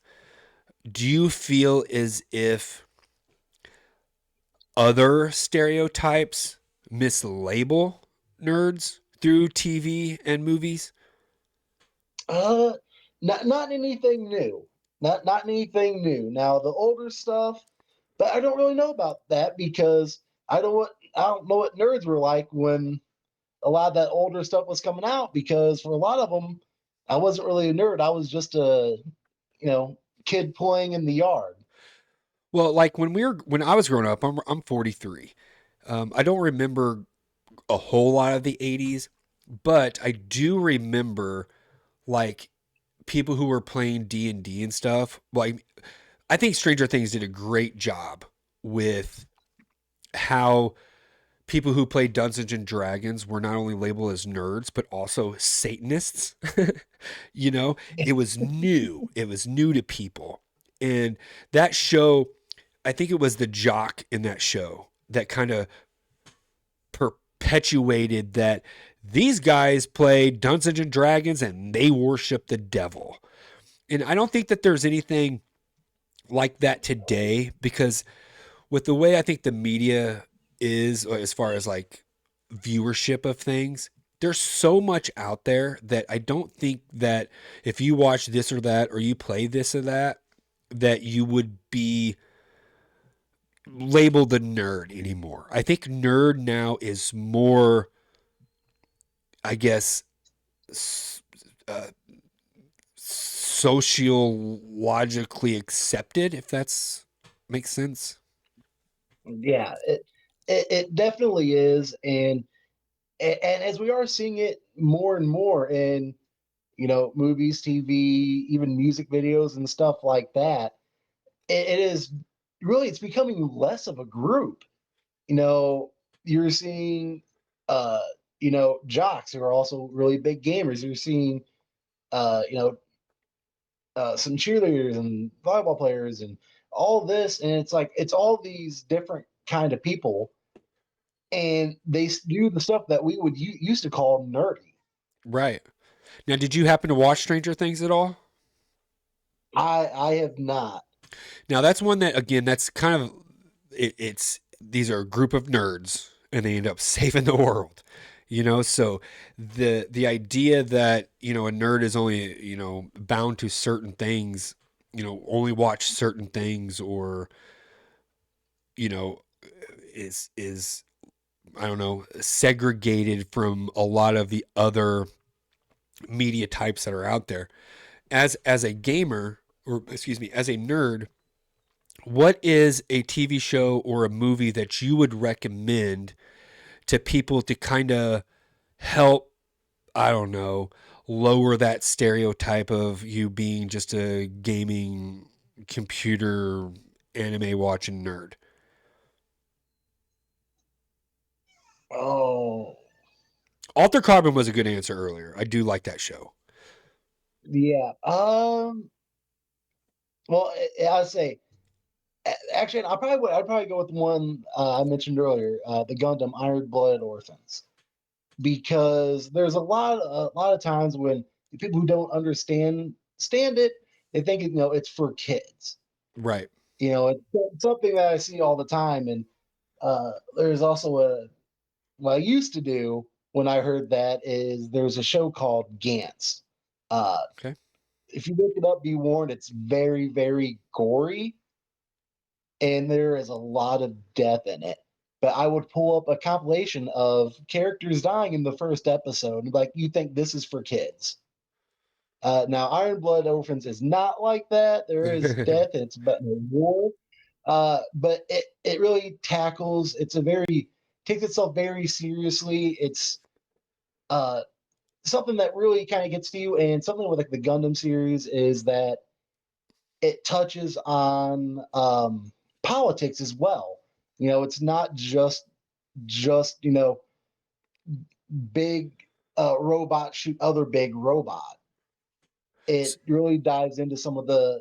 do you feel as if other stereotypes mislabel nerds through TV and movies? Uh, not anything new. Not anything new. Now the older stuff, but I don't really know about that because I don't know what nerds were like when a lot of that older stuff was coming out. Because for a lot of them, I wasn't really a nerd. I was just a you know kid playing in the yard. Well, like when I was growing up, I'm 43. I don't remember a whole lot of the 80s, but I do remember like people who were playing D&D and stuff. Like I think Stranger Things did a great job with how people who played Dungeons and Dragons were not only labeled as nerds but also Satanists. You know, it was new. It was new to people. And that show, I think it was the jock in that show that kind of perpetuated that these guys play Dungeons and Dragons and they worship the devil. And I don't think that there's anything like that today because with the way I think the media is as far as like viewership of things, there's so much out there that I don't think that if you watch this or that or you play this or that, that you would be labeled a nerd anymore. I think nerd now is more, I guess, uh, sociologically accepted, if that's makes sense. Yeah, it definitely is, and as we are seeing it more and more in movies, TV, even music videos and stuff like that, it is really it's becoming less of a group. You know, you're seeing uh, jocks who are also really big gamers. You're seeing uh, you know some cheerleaders and volleyball players and all this, and it's like it's all these different kind of people, and they do the stuff that we would used to call nerdy. Right. Now, did you happen to watch Stranger Things at all? I have not. Now, that's one that again, that's kind of it's these are a group of nerds and they end up saving the world. You know, so the idea that, a nerd is only, bound to certain things, only watch certain things or, you know, is I don't know, segregated from a lot of the other media types that are out there. As a gamer, or excuse me, as a nerd, what is a TV show or a movie that you would recommend to people to kind of help, I don't know, lower that stereotype of you being just a gaming computer anime watching nerd? Oh, Alter Carbon was a good answer earlier. I do like that show. yeah. Well, I'd say actually, I'd probably go with the one I mentioned earlier, the Gundam Iron Blooded Orphans, because there's a lot of times when the people who don't stand it, they think it's for kids. Right. It's something that I see all the time, and there's also what I used to do when I heard that is there's a show called Gantz. Uh, Okay. if you look it up, be warned, it's very, very gory, and there is a lot of death in it. But I would pull up a compilation of characters dying in the first episode, and like, you think this is for kids. Now, Iron Blood Orphans is not like that. There is death. It's about no war, but it really tackles. It's a very takes itself very seriously. It's uh, something that really kind of gets to you, and something with like the Gundam series is that it touches on politics as well. You know, it's not just big robot shoot other big robot. It really dives into some of the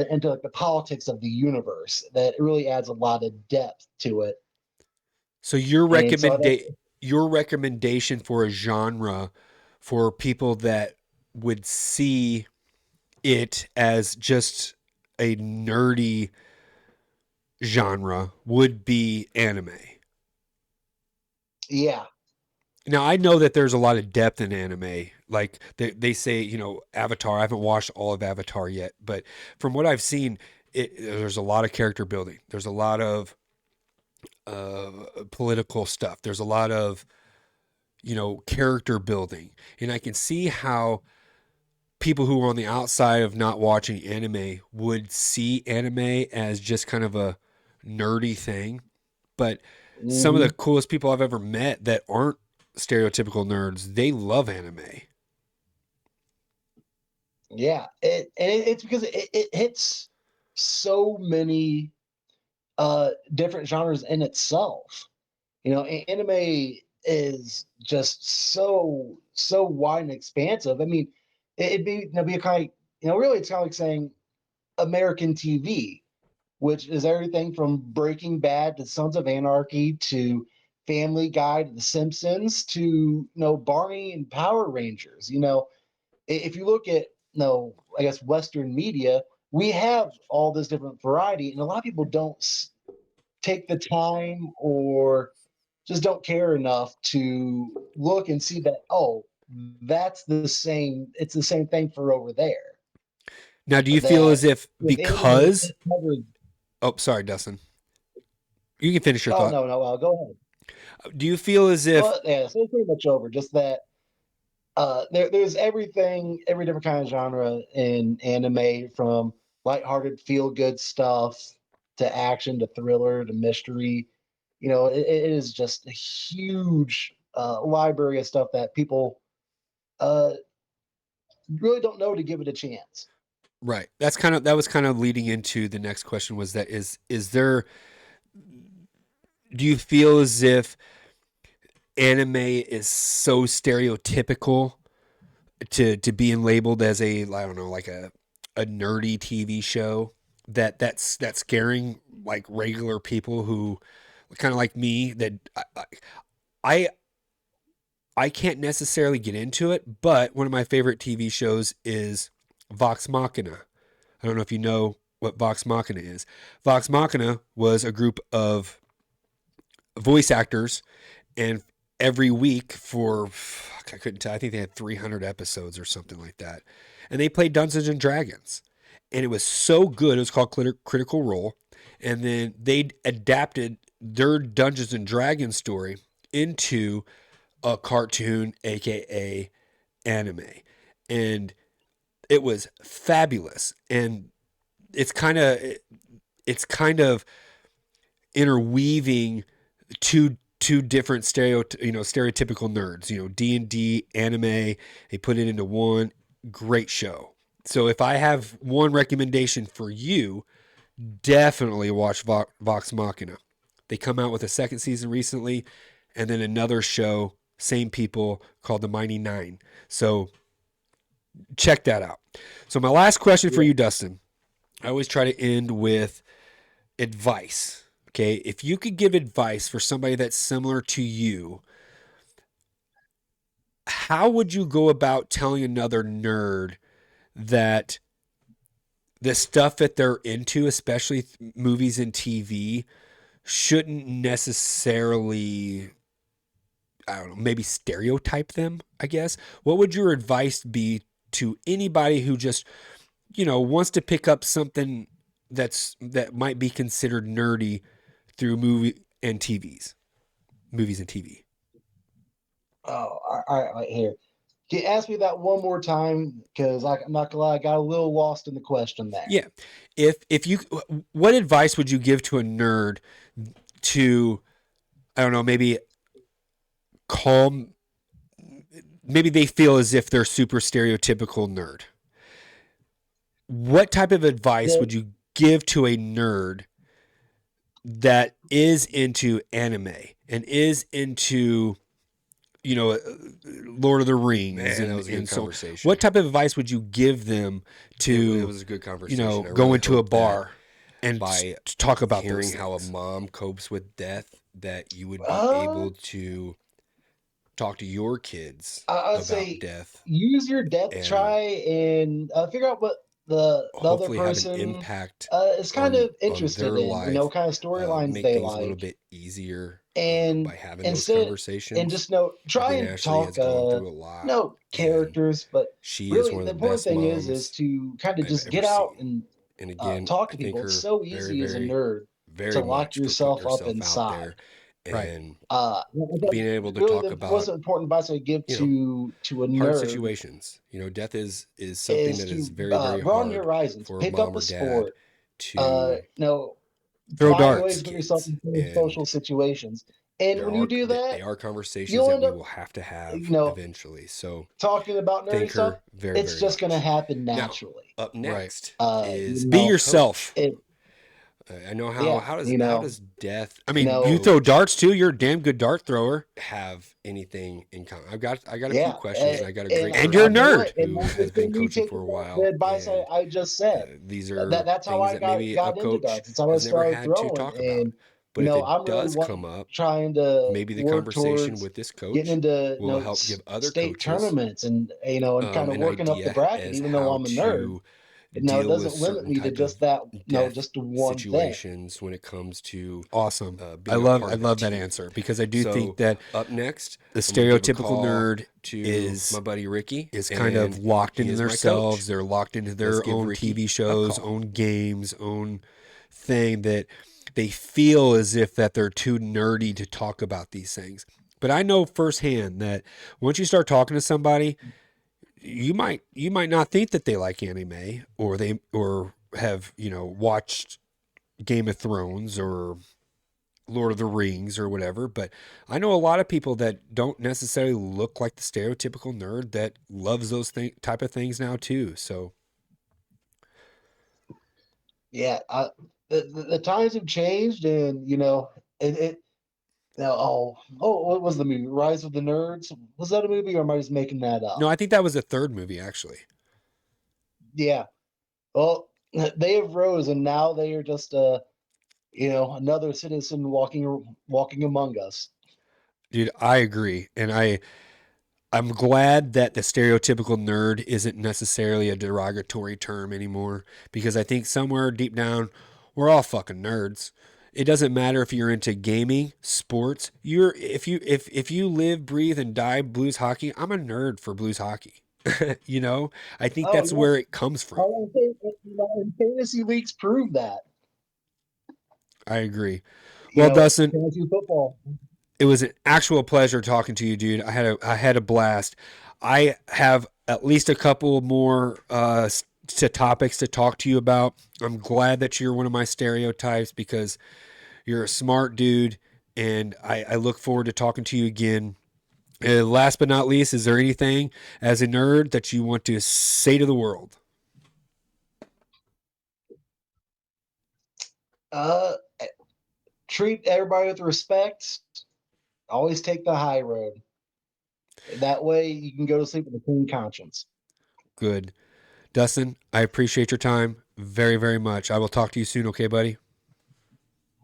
into like the politics of the universe. That it really adds a lot of depth to it. So And so that's your recommendation for a genre for people that would see it as just a nerdy genre would be anime. yeah. Now I know that there's a lot of depth in anime. Like they say, Avatar. I haven't watched all of Avatar yet, but from what I've seen, there's a lot of character building. There's a lot of uh, political stuff. There's a lot of character building, and I can see how people who are on the outside of not watching anime would see anime as just kind of a nerdy thing. But some of the Mhm. coolest people I've ever met that aren't stereotypical nerds, they love anime. Yeah, it's because it hits so many different genres in itself. You know, anime is just so wide and expansive. I mean, it'd be a kind of, really it's kind of like saying American TV, which is everything from Breaking Bad to Sons of Anarchy to Family Guy to The Simpsons to Barney and Power Rangers. If you look at I guess Western media, we have all this different variety, and a lot of people don't take the time or just don't care enough to look and see that, oh, that's the same. It's the same thing for over there. Now, do you feel That as if with anime, because it covers. oh, sorry, Dustin, you can finish your Oh thought. no, no, go ahead. Do you feel as if Well, yeah, so it's pretty much over. Just that there's everything, every different kind of genre in anime, from lighthearted, feel good stuff to action to thriller to mystery. It is just a huge library of stuff that people uh, really don't know to give it a chance. right? That was kind of leading into the next question was that is there do you feel as if anime is so stereotypical to being labeled as a I don't know like a nerdy TV show that's scaring like regular people who kind of like me that I I can't necessarily get into it, but one of my favorite TV shows is Vox Machina. I don't know if you know what Vox Machina is. Vox Machina was a group of voice actors, and every week for I couldn't tell. I think they had 300 episodes or something like that, and they played Dungeons and Dragons, and it was so good. It was called Critical Role, and then they adapted their Dungeons and Dragons story into a cartoon, aka anime, and it was fabulous. And it's kind of it's kind of interweaving two different stereotypical nerds, D&D, anime. They put it into one great show. So if I have one recommendation for you, definitely watch Vox Machina. They come out with a second season recently, and then another show, same people, called The Mighty Nine. So check that out. So my last question for Yeah. you, Dustin, I always try to end with advice. Okay, if you could give advice for somebody that's similar to you, how would you go about telling another nerd that the stuff that they're into, especially movies and TV, shouldn't necessarily, I don't know, maybe stereotype them, I guess? What would your advice be to anybody who just, wants to pick up something that might be considered nerdy through movies and TV. Oh, all right, here. Can you ask me that one more time? Because I'm not gonna lie, I got a little lost in the question there. Yeah. If you, what advice would you give to a nerd to, I don't know, maybe calm, maybe they feel as if they're super stereotypical nerd. What type of advice The, would you give to a nerd that is into anime and is into, Lord of the Rings Man, that was a good and so on? conversation. What type of advice would you give them to, It was a good conversation. I go really into a hope that bar and by talk about hearing those how a things? mom copes with death, that you would be uh, able to talk to your kids I'd about say death use your depth and try and figure out what the other hopefully have an person impact is kind of on interested their in. life, Kind of storylines make they things a little like, bit easier and by having those instead and conversations. just know I try think and Ashley talk has gone through a lot, no and characters, but she is really one of the the important best thing is moms to kind of I've just ever get out seen. and And again, talk I to thank people. It's her so very, easy as a very, nerd to very lock much for putting yourself up herself out inside. there Right. and But being able to really, talk the about, most important advice I give you know, to a hard nerd situations. Death is something is that is to very, very broaden your hard horizons, for a pick mom up a or dad sport, to no, Throw talk find about ways their to put yourself kids. in social And situations. And when you do they that, are conversations you'll that end we up, will have to you have know, eventually. So talking about nerdy thank stuff. her very, It's very just going to much. happen Now, naturally. up Right. next is Be a yourself. coach. It, I know yeah, how does death I and mean, a you no, throw coach darts too. You're a damn good dart thrower. have anything in common? I got a few yeah, questions, and I got a and great And you're a I'll person tell you nerd. what, and who that was has been from me coaching for taking a the while, advice and I just said. these are That's how things I that maybe a got into coach darts. That's how I has never started had to throwing, talk about. and But if it I'm really does come up, trying to maybe the work conversation towards with this getting coach into will help give other state coaches tournaments, and and kind of an working up the idea bracket. as Even though how I'm a nerd, to it deal with doesn't limit certain me to type just of that. death Just one thing. situations when it comes to Awesome. being a part I of a love that team. answer because I do think So that up next, the I'm going to give a stereotypical call nerd to my is buddy Ricky, kind of and locked he into is my coach. themselves. They're locked into Let's their give own Ricky TV a shows, call. own games, own thing that they feel as if that they're too nerdy to talk about these things. But I know firsthand that once you start talking to somebody, you might not think that they like anime or have, watched Game of Thrones or Lord of the Rings or whatever, but I know a lot of people that don't necessarily look like the stereotypical nerd that loves those type of things now too. So Yeah, the times have changed, and it. Now, what was the movie? Rise of the Nerds? Was that a movie, or am I just making that no, up? I think that was the third movie actually. Yeah. Well, they have rose, and now they are just another citizen walking among us. Dude, I agree. And I'm glad that the stereotypical nerd isn't necessarily a derogatory term anymore because I think somewhere deep down we're all fucking nerds. It doesn't matter if you're into gaming, sports. If you live, breathe, and die blues hockey, I'm a nerd for blues hockey. you know, I think Oh that's yeah, where it comes from. and fantasy leagues prove that. I agree. Well, Dustin, Fantasy football. it was an actual pleasure talking to you, dude. I had a blast. I have at least a couple more topics to talk to you about. I'm glad that you're one of my stereotypes because you're a smart dude, and I look forward to talking to you again. Last but not least, is there anything as a nerd that you want to say to the world? Uh, Treat everybody with respect. Always take the high road. That way, you can go to sleep with a clean conscience. Good. Dustin, I appreciate your time very, very much. I will talk to you soon, okay, buddy?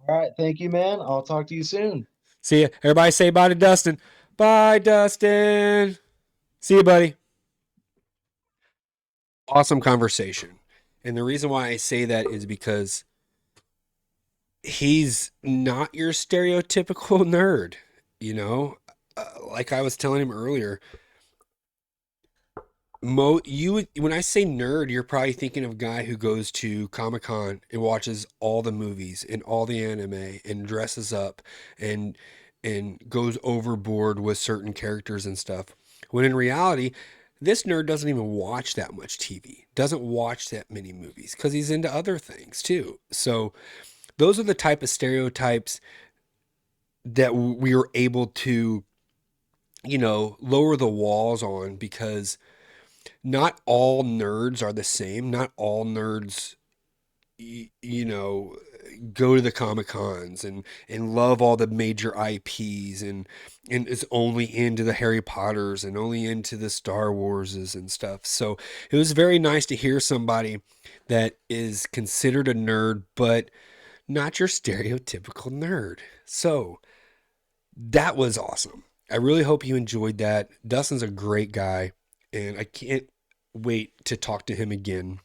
All right, thank you, man. I'll talk to you soon. See ya. Everybody say bye to Dustin. Bye, Dustin. See you, buddy. Awesome conversation. And the reason why I say that is because he's not your stereotypical nerd, you know? Like I was telling him earlier, When I say nerd, you're probably thinking of a guy who goes to Comic-Con and watches all the movies and all the anime and dresses up and goes overboard with certain characters and stuff. When in reality, this nerd doesn't even watch that much TV, doesn't watch that many movies because he's into other things too. So those are the type of stereotypes that we were able to, lower the walls on because not all nerds are the same. Not all nerds, you know, go to the Comic Cons and love all the major IPs and is only into the Harry Potters and only into the Star Warses and stuff. So it was very nice to hear somebody that is considered a nerd, but not your stereotypical nerd. So that was awesome. I really hope you enjoyed that. Dustin's a great guy, and I can't wait to talk to him again.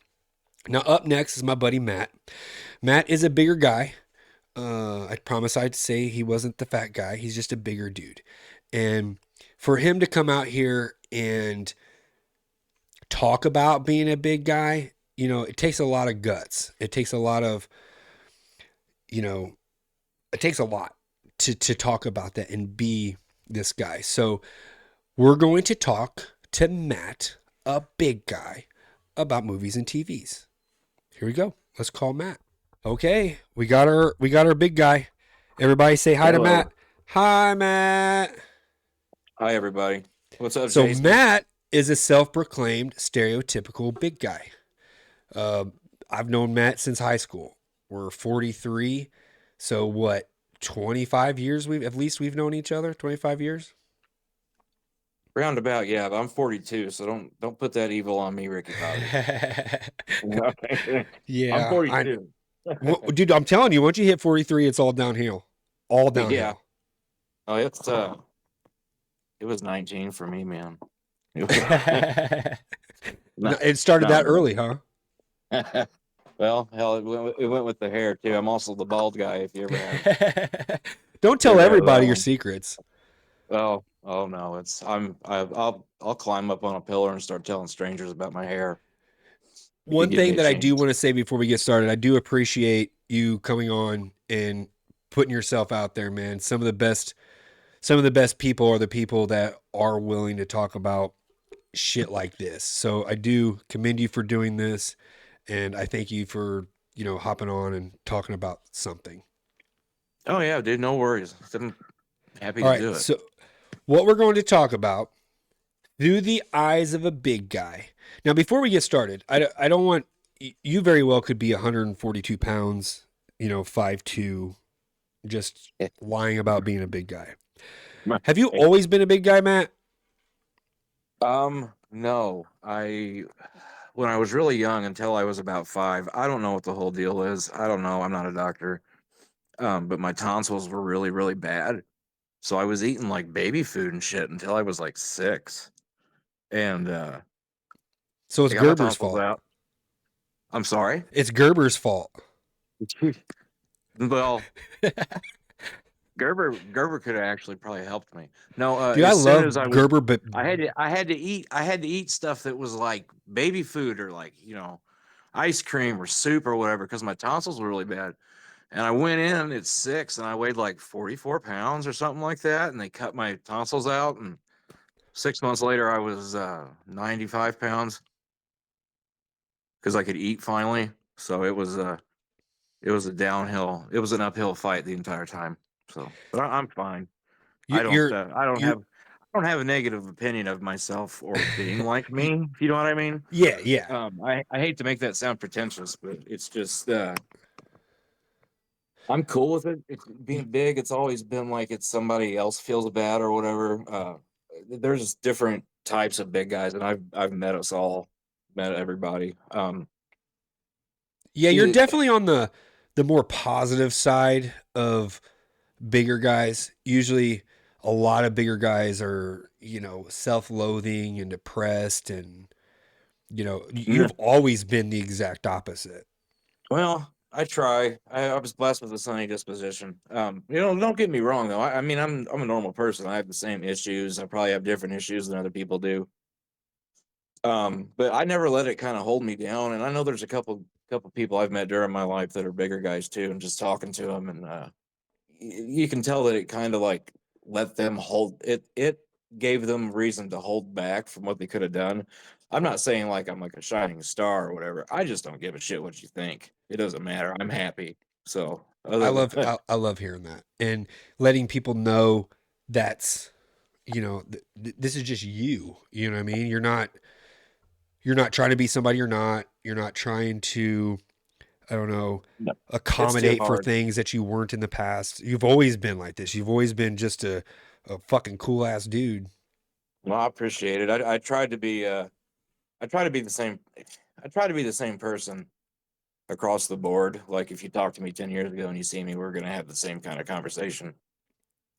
Now, up next is my buddy Matt. Matt is a bigger guy. I promise I'd say he wasn't the fat guy. He's just a bigger dude. And for him to come out here and talk about being a big guy, it takes a lot of guts. It takes a lot of, you know, it takes a lot to talk about that and be this guy. So we're going to talk to Matt, a big guy, about movies and TVs. Here we go. Let's call Matt. Okay, we got our big guy. Everybody say hi to Hello. Matt. Hi, Matt. Hi, everybody. What's up, So Jason? Matt is a self-proclaimed stereotypical big guy. I've known Matt since high school. We're 43. So what? 25 years we've known each other. 25 years. Roundabout, yeah, but I'm 42, so don't put that evil on me, Ricky Bobby. I'm Yeah, 42. dude. I'm telling you, once you hit 43, it's all downhill. All Yeah. downhill. Oh, it was 19 for me, man. It started that early, huh? Well, hell, it went with the hair too. I'm also the bald guy. If you ever have. Don't tell Yeah, everybody that your one. secrets. Oh no, I'll climb up on a pillar and start telling strangers about my hair. If you One give me thing a that I do chance. want to say before we get started, I do appreciate you coming on and putting yourself out there, man. Some of the best people are the people that are willing to talk about shit like this. So I do commend you for doing this, and I thank you for, hopping on and talking about something. Oh yeah, dude, no worries. I'm happy All to right. do it. So what we're going to talk about through the eyes of a big guy. Now, before we get started, I don't want you very well could be 142 pounds, 5'2", just lying about being a big guy. Have you always been a big guy, Matt? No. When I was really young, until I was about 5, I don't know what the whole deal is. I don't know. I'm not a doctor. But my tonsils were really, really bad. So I was eating like baby food and shit until I was like 6. And So I it's got my Gerber's tonsils fault. out. I'm sorry. It's Gerber's fault. Well, Gerber could have actually probably helped me. No, Dude, I as soon love as Gerber, but I had to eat stuff that was like baby food or like, ice cream or soup or whatever because my tonsils were really bad. And I went in at 6 and I weighed like 44 pounds or something like that. And they cut my tonsils out. And 6 months later, I was 95 pounds because I could eat finally. So it was it was an uphill fight the entire time. So, but I'm fine. you, you're you, I don't have a negative opinion of myself or being like me, if you know what I mean. yeah. I hate to make that sound pretentious, but it's just I'm cool with it. It's being big. It's always been like it's somebody else feels bad or whatever. There's different types of big guys, and I've met us all, met everybody. Yeah, you're It, definitely on the more positive side of bigger guys. Usually a lot of bigger guys are, self-loathing and depressed and you've always been the exact opposite. well, I try. I was blessed with a sunny disposition. Don't get me wrong though. I mean, I'm a normal person. I have the same issues. I probably have different issues than other people do. But I never let it kind of hold me down. And I know there's a couple people I've met during my life that are bigger guys too, and just talking to them, and you can tell that it kind of like let them hold it. It gave them reason to hold back from what they could have done. I'm not saying like I'm like a shining star or whatever. I just don't give a shit what you think. It doesn't matter. I'm happy. So I other than love I love hearing that and letting people know that's this is just you. You know what I mean? You're not trying to be somebody you're not. You're not trying to, I don't know, no, it's too accommodate for hard. things that you weren't in the past. You've always been like this. You've always been just a fucking cool ass dude. Well, I appreciate it. I tried to be I try to be the same. I try to be the same person across the board. Like if you talked to me 10 years ago and you see me, we're gonna have the same kind of conversation.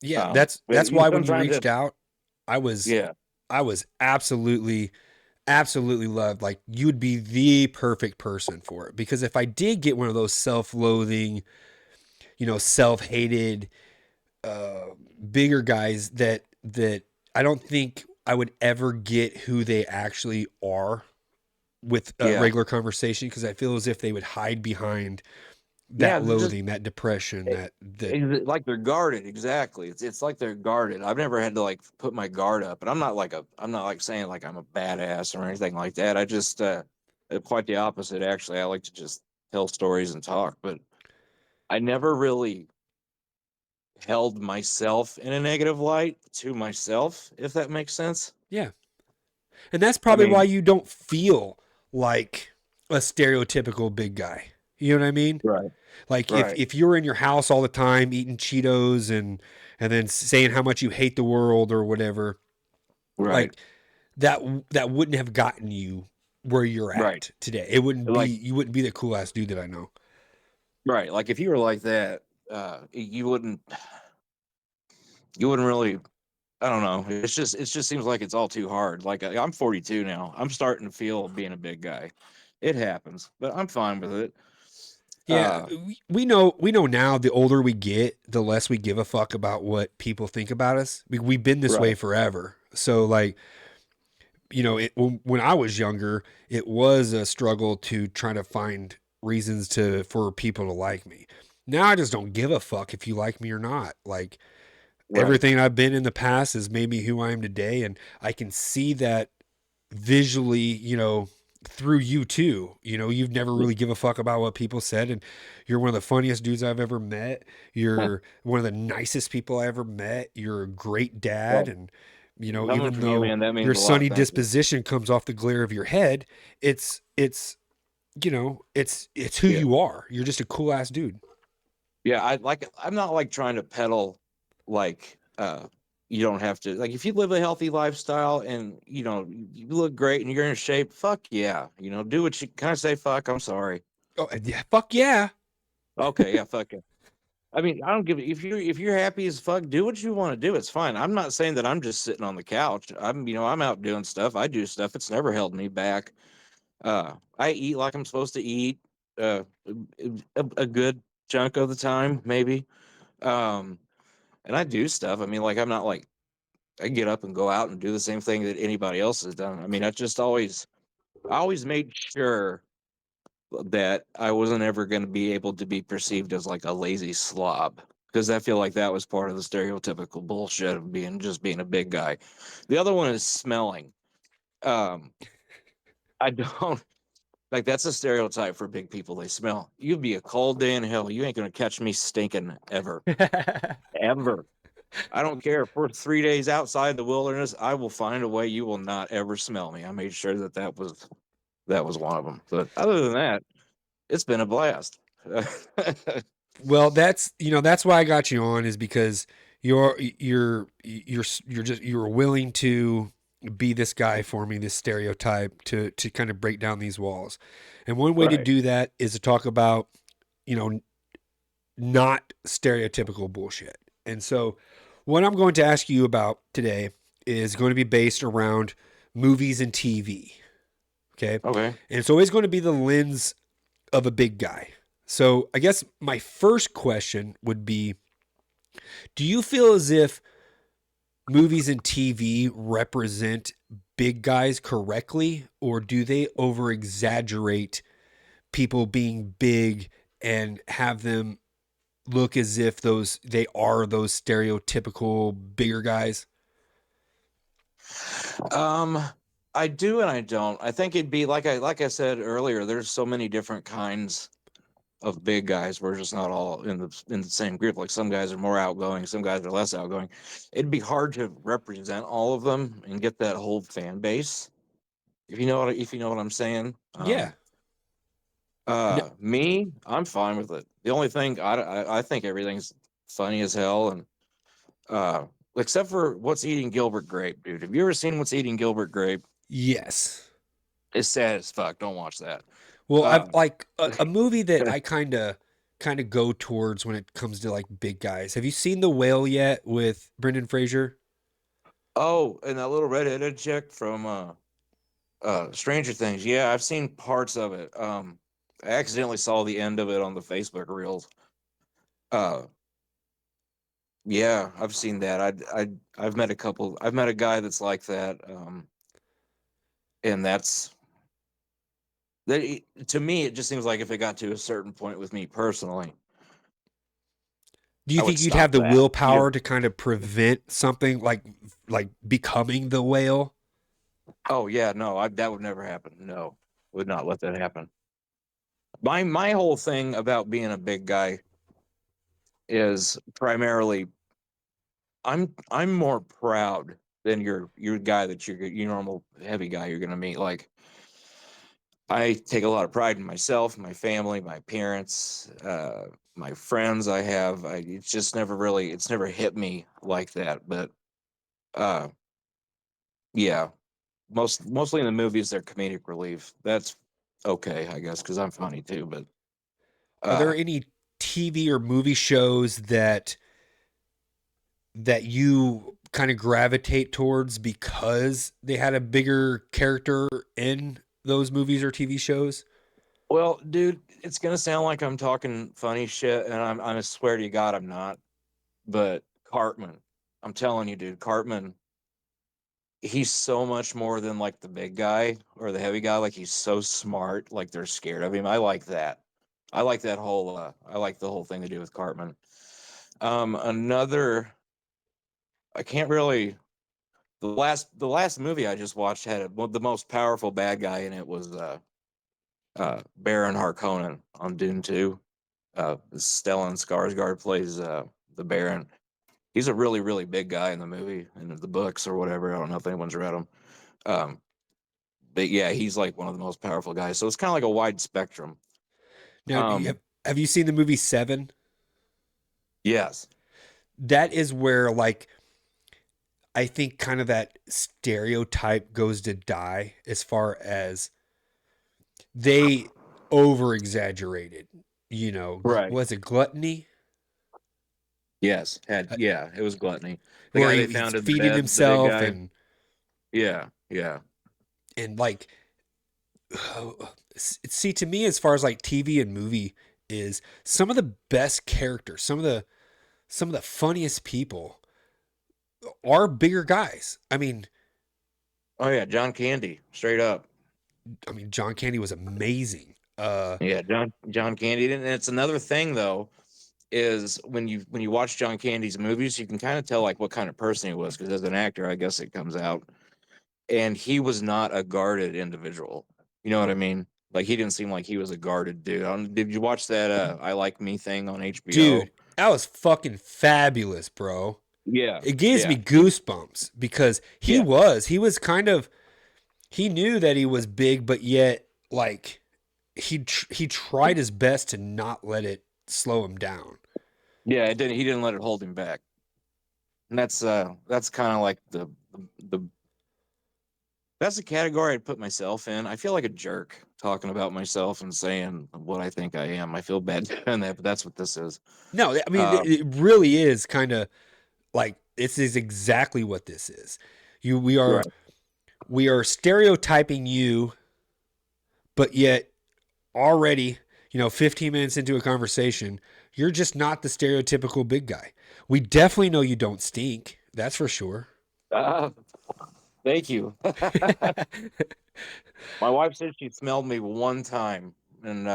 Yeah, But that's why when you sometimes reached it, out, I was yeah, I was absolutely loved. Like you would be the perfect person for it because if I did get one of those self-loathing, self-hated uh bigger guys that I don't think I would ever get who they actually are with a yeah, regular conversation because I feel as if they would hide behind yeah. that They're just loathing, that depression, that like they're guarded. Exactly. It's like they're guarded. I've never had to like put my guard up, and I'm not like saying like I'm a badass or anything like that. I just quite the opposite actually. I like to just tell stories and talk, but I never really held myself in a negative light to myself, if that makes sense. yeah. And that's I probably why mean, you don't feel like a stereotypical big guy. You know what I mean? right, Like if right, if you're in your house all the time eating Cheetos and then saying how much you hate the world or whatever, right, like that wouldn't have gotten you where you're right. at today. It wouldn't be Like, you wouldn't be the cool ass dude that I know. right. Like if you were like that, you wouldn't really. I don't know. It just seems like it's all too hard. Like I'm 42 now. I'm starting to feel being a big guy. It happens, but I'm fine with it. Yeah, we know now the older we get, the less we give a fuck about what people think about us. We've been this way Right, forever. So like, when I was younger, it was a struggle to try to find reasons for people to like me. Now I just don't give a fuck if you like me or not. Like right. everything I've been in the past has made me who I am today, and I can see that visually, through you too. You've never Yeah. really give a fuck about what people said, and you're one of the funniest dudes I've ever met. You're one of the nicest people I ever met. You're a great dad, Well, and coming even from you, though man, that your means a lot. sunny Thank you. disposition comes off the glare of your head, it's who Yeah. you are. You're just a cool ass dude. Yeah, I'm not like trying to peddle like you don't have to like if you live a healthy lifestyle and you look great and you're in shape, fuck yeah. Do what you can I say fuck, I'm sorry. Oh yeah, fuck yeah. Okay, yeah, fuck it. I mean, I don't give if you're happy as fuck, do what you want to do. It's fine. I'm not saying that I'm just sitting on the couch. I'm out doing stuff. I do stuff. It's never held me back. I eat like I'm supposed to eat uh a good chunk of the time, maybe. Um and I do stuff. I mean, like I'm not like I get up and go out and do the same thing that anybody else has done. I mean, I always made sure that I wasn't ever going to be able to be perceived as like a lazy slob because I feel like that was part of the stereotypical bullshit of being a big guy. The other one is smelling. Um, I don't like that's a stereotype for big people. They smell. You'd be a cold day in hell. You ain't gonna catch me stinking ever, ever. I don't care if we're 3 days outside the wilderness. I will find a way. You will not ever smell me. I made sure that was one of them. But other than that, it's been a blast. Well, that's why I got you on is because you're willing to be this guy for me, this stereotype to kind of break down these walls. And one way to Right. do that is to talk about, you know, not stereotypical bullshit. And so what I'm going to ask you about today is going to be based around movies and TV. Okay. Okay. And it's always going to be the lens of a big guy. So I guess my first question would be, do you feel as if movies and TV represent big guys correctly, or do they over exaggerate people being big and have them look as if they are those stereotypical bigger guys? Um, I do and I don't. I think it'd be like I said earlier. There's so many different kinds of big guys. We're just not all in the same group. Like some guys are more outgoing, some guys are less outgoing. It'd be hard to represent all of them and get that whole fan base. If you know what I'm saying. Yeah. No, Me, I'm fine with it. The only thing I think everything's funny as hell, and uh, except for What's Eating Gilbert Grape, dude. Have you ever seen What's Eating Gilbert Grape? yes. It's sad as fuck. Don't watch that. Well, I've Uh, like a movie that I kind of go towards when it comes to like big guys. Have you seen The Whale yet with Brendan Fraser? oh, and that little redheaded chick from Stranger Things. Yeah, I've seen parts of it. I accidentally saw the end of it on the Facebook reels. Uh, yeah, I've seen that. I've met a couple. I've met a guy that's like that. And that's to me. It just seems like if it got to a certain point with me personally, Do you I would think you'd have stop the that. willpower to kind of prevent something like becoming the whale? Oh yeah, no, that would never happen. No, would not let that happen. My whole thing about being a big guy is primarily I'm more proud than your guy that your normal heavy guy you're gonna meet. Like I take a lot of pride in myself, my family, my parents, my friends. It's just it's never hit me like that. But uh, yeah, mostly in the movies they're comedic relief. That's okay, I guess, because I'm funny too. But Are there uh, any TV or movie shows that you kind of gravitate towards because they had a bigger character in those movies or TV shows? well, dude, it's gonna sound like I'm talking funny shit, and I swear to God I'm not. But Cartman, I'm telling you, dude, Cartman, he's so much more than like the big guy or the heavy guy. Like he's so smart, like they're scared of him. I like that. I like that whole I like the whole thing to do with Cartman. Another I can't really the last movie I just watched had the most powerful bad guy in it was Baron Harkonnen on Dune 2. Stellan Skarsgård plays the Baron. He's a really, really big guy in the movie and the books or whatever. I don't know if anyone's read them. Um, but yeah, he's like one of the most powerful guys. So it's kind of like a wide spectrum. Now, Um, have you seen the movie Seven? yes. That is where like I think kind of that stereotype goes to die as far as they over exaggerated, Right. was it gluttony? Yes. Uh, Yeah, it was gluttony. The where guy they he's found in the feeding bed, the big himself guy. Yeah. Yeah. and like see, to me, as far as like TV and movie is some of the best characters, some of the funniest people are bigger guys. Oh yeah, John Candy, straight up. John Candy was amazing. Yeah, John Candy. And it's another thing though, is when you watch John Candy's movies, you can kind of tell like what kind of person he was because as an actor, I guess it comes out. And he was not a guarded individual. You know what I mean? Like he didn't seem like he was a guarded dude. Did you watch that I Like Me thing on HBO? Dude, that was fucking fabulous, bro. Yeah. It gives me Yeah. goosebumps because Yeah. he was kind of, he knew that he was big, but yet like he tried his best to not let it slow him down. Yeah, he didn't let it hold him back. And that's kind of like the that's the category I'd put myself in. I feel like a jerk talking about myself and saying what I think I am. I feel bad doing that, but that's what this is. No, Uh, it really is kind of like this is exactly what this is. You right. we are stereotyping you, but yet already, 15 minutes into a conversation, you're just not the stereotypical big guy. We definitely know you don't stink. That's for sure. Uh, Thank you. My wife said she smelled me one time, and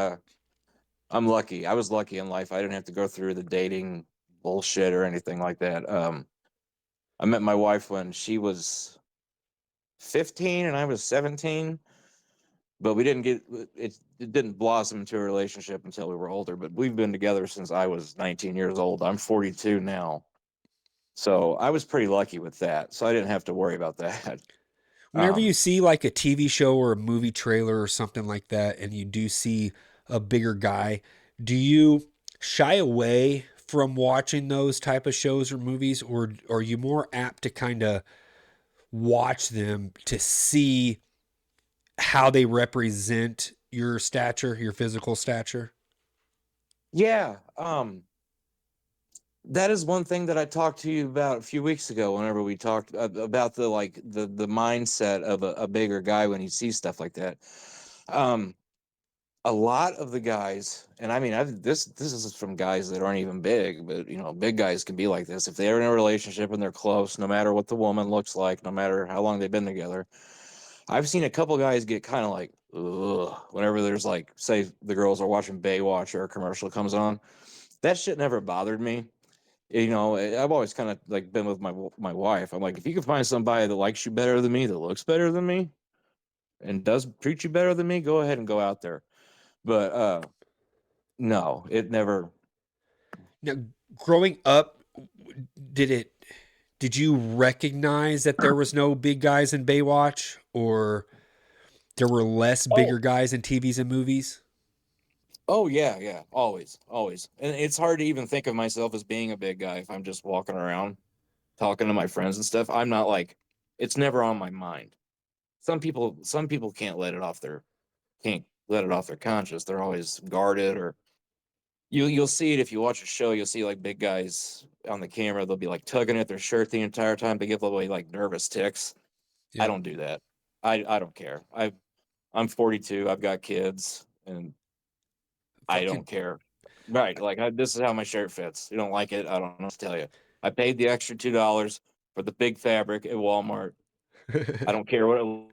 I'm lucky. I was lucky in life. I didn't have to go through the dating bullshit or anything like that. I met my wife when she was 15 and I was 17, but we didn't get it didn't blossom into a relationship until we were older. But we've been together since I was 19 years old. I'm 42 now. So I was pretty lucky with that. So I didn't have to worry about that. Whenever you Um, see like a TV show or a movie trailer or something like that, and you do see a bigger guy, do you shy away from watching those type of shows or movies, or are you more apt to kind of watch them to see how they represent your stature, your physical stature? yeah. That is one thing that I talked to you about a few weeks ago whenever we talked about the like the mindset of a bigger guy when he sees stuff like that. Um, a lot of the guys, and I mean, this is from guys that aren't even big, but you know, big guys can be like this if they're in a relationship and they're close, no matter what the woman looks like, no matter how long they've been together. I've seen a couple guys get kind of like, ugh, whenever there's like, say, the girls are watching Baywatch or a commercial comes on. That shit never bothered me. You know, I've always kind of like been with my wife. I'm like, if you can find somebody that likes you better than me, that looks better than me, and does treat you better than me, go ahead and go out there. But no, it never. Now, growing up, did it? Did you recognize that there was no big guys in Baywatch, or there were less Oh, bigger guys in TVs and movies? oh yeah, yeah, always, always. And it's hard to even think of myself as being a big guy if I'm just walking around talking to my friends and stuff. I'm not like, it's never on my mind. Some people can't let it off their conscience. They're always guarded, or you'll see it if you watch a show. You'll see like big guys on the camera. They'll be like tugging at their shirt the entire time. They give away like nervous ticks. I Yep. don't do that. I don't care. I'm 42. I've got kids, and I Fucking. don't care. Right? Like this is how my shirt fits. You don't like it? I don't know what to tell you. I paid the extra $2 for the big fabric at Walmart. I don't care what it.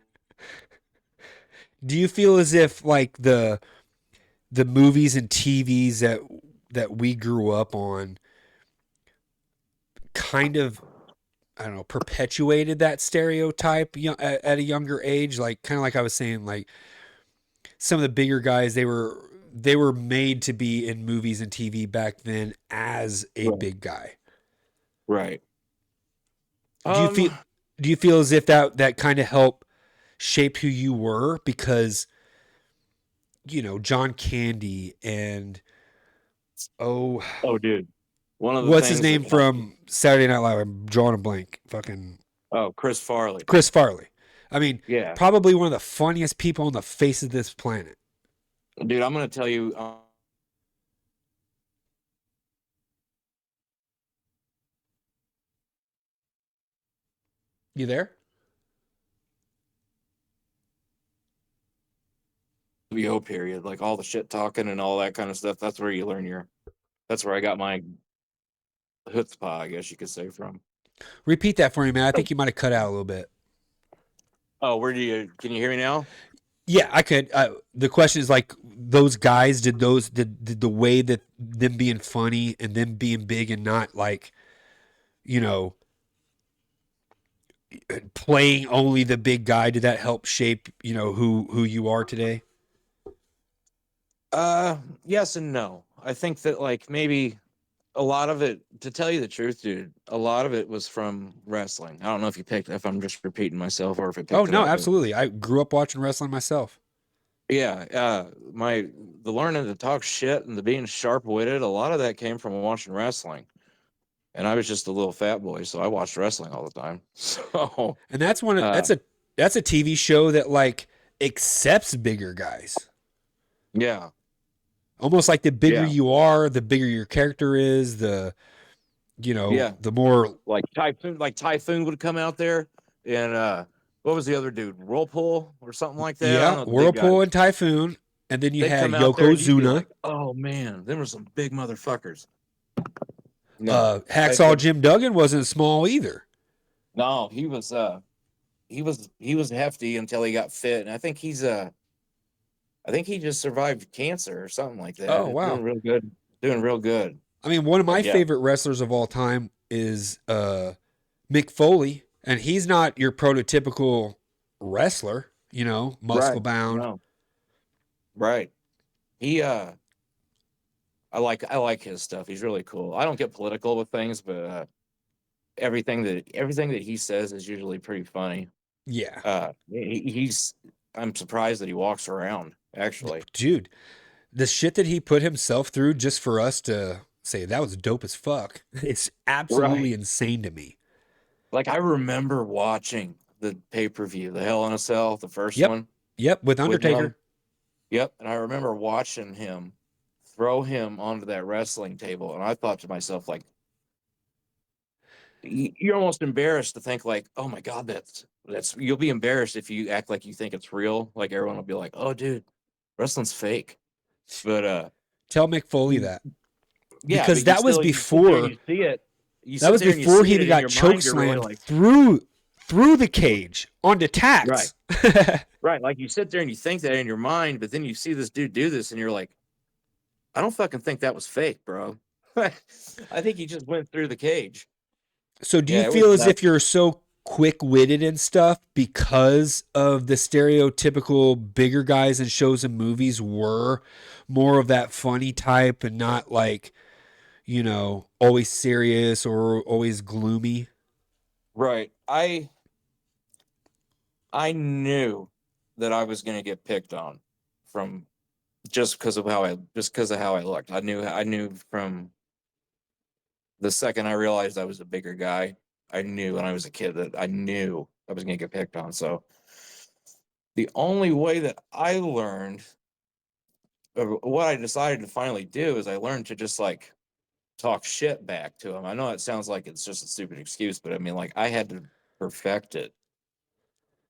Do you feel as if like the movies and TVs that we grew up on kind of, I don't know, perpetuated that stereotype at a younger age? Like kind of like I was saying, like some of the bigger guys, they were made to be in movies and TV back then as a Right. big guy. Right. Do you Um. feel do you feel as if that kind of helped shape who you were? Because John Candy and, oh, Oh, dude. One of the what's his things name that helped. from Saturday Night Live? I'm drawing a blank. Fucking Oh, Chris Farley. Chris Farley. I mean, Yeah, probably one of the funniest people on the face of this planet. dude. I'm gonna tell you. You there? VO period, like all the shit talking and all that kind of stuff. That's where you learn your. That's where I got my chutzpah, I guess you could say, from. Repeat that for me, man. I think you might have cut out a little bit. Oh, where do you? Can you hear me now? Yeah, I could. The question is like those guys. Did the way that them being funny and them being big and not like you know playing only the big guy? Did that help shape who you are today? Yes and no. I think that like maybe a lot of it, to tell you the truth, dude, a lot of it was from wrestling. I don't know if you picked, if I'm just repeating myself or if it Oh picked it no, up, but absolutely. I grew up watching wrestling myself. yeah, the learning to talk shit and the being sharp witted, a lot of that came from watching wrestling. And I was just a little fat boy, so I watched wrestling all the time. So, And that's one of uh, that's a TV show that like accepts bigger guys. yeah, Almost like the bigger yeah, you are, the bigger your character is, yeah. the more. Like Typhoon would come out there, and what was the other dude? Whirlpool or something like that. I don't Yeah, know the big Whirlpool guys. and Typhoon, and then you They'd had come out there, and you'd be Yokozuna, like, "Oh man, them were some big motherfuckers." No, I Hacksaw could. Jim Duggan wasn't small either. No, he was. he was hefty until he got fit, and I think he just survived cancer or something like that. Oh He's wow. doing real good. Doing real good. I mean, one of But my yeah, favorite wrestlers of all time is Mick Foley, and he's not your prototypical wrestler, muscle right. bound. No, right. He I like his stuff. He's really cool. I don't get political with things, but everything that he says is usually pretty funny. Yeah. He's I'm surprised that he walks around, actually. Dude, the shit that he put himself through just for us to say that was dope as fuck. It's absolutely Right. insane to me. Like I remember watching the pay-per-view, the Hell in a Cell, the first Yep. one Yep. With with him. Undertaker. Yep. And I remember watching him throw him onto that wrestling table. And I thought to myself, like, you're almost embarrassed to think like, oh my God, that's you'll be embarrassed if you act like you think it's real. Like everyone will be like, oh dude, wrestling's fake. But Tell Mick Foley you- that. yeah, Because but you that was still you sit there and before you see it. You that sit was there and you before see he it, and in got your choke mind, you're really slammed like, through the cage onto right, tacks. right. Like you sit there and you think that in your mind, but then you see this dude do this, and you're like, I don't fucking think that was fake, bro. I think he just went through the cage. So do you Yeah, it was feel as nuts. if you're so quick-witted and stuff because of the stereotypical bigger guys in shows and movies were more of that funny type and not like, always serious or always gloomy? Right. I knew that I was going to get picked on from just because of how I looked. I knew from the second I realized I was a bigger guy. I knew when I was a kid that I knew I was going to get picked on. So the only way that I learned, or what I decided to finally do, is I learned to just like talk shit back to him. I know it sounds like it's just a stupid excuse, but I mean, like I had to perfect it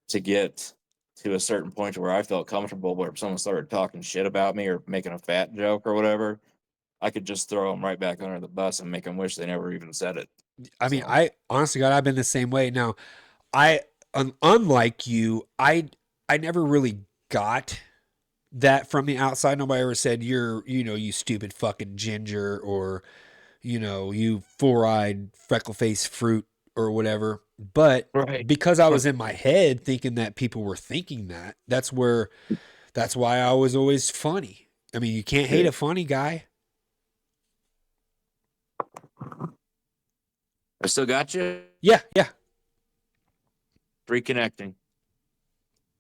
to get to a certain point where I felt comfortable where if someone started talking shit about me or making a fat joke or whatever, I could just throw them right back under the bus and make them wish they never even said it. I mean, So I honestly God, I've been the same way. Now, I unlike you, I never really got that from the outside. Nobody ever said you stupid fucking ginger or you four-eyed freckle-faced fruit or whatever. But right, because I was in my head thinking that people were thinking that's why I was always funny. I mean, you can't hate yeah. a funny guy. I still got you Yeah, yeah. reconnecting.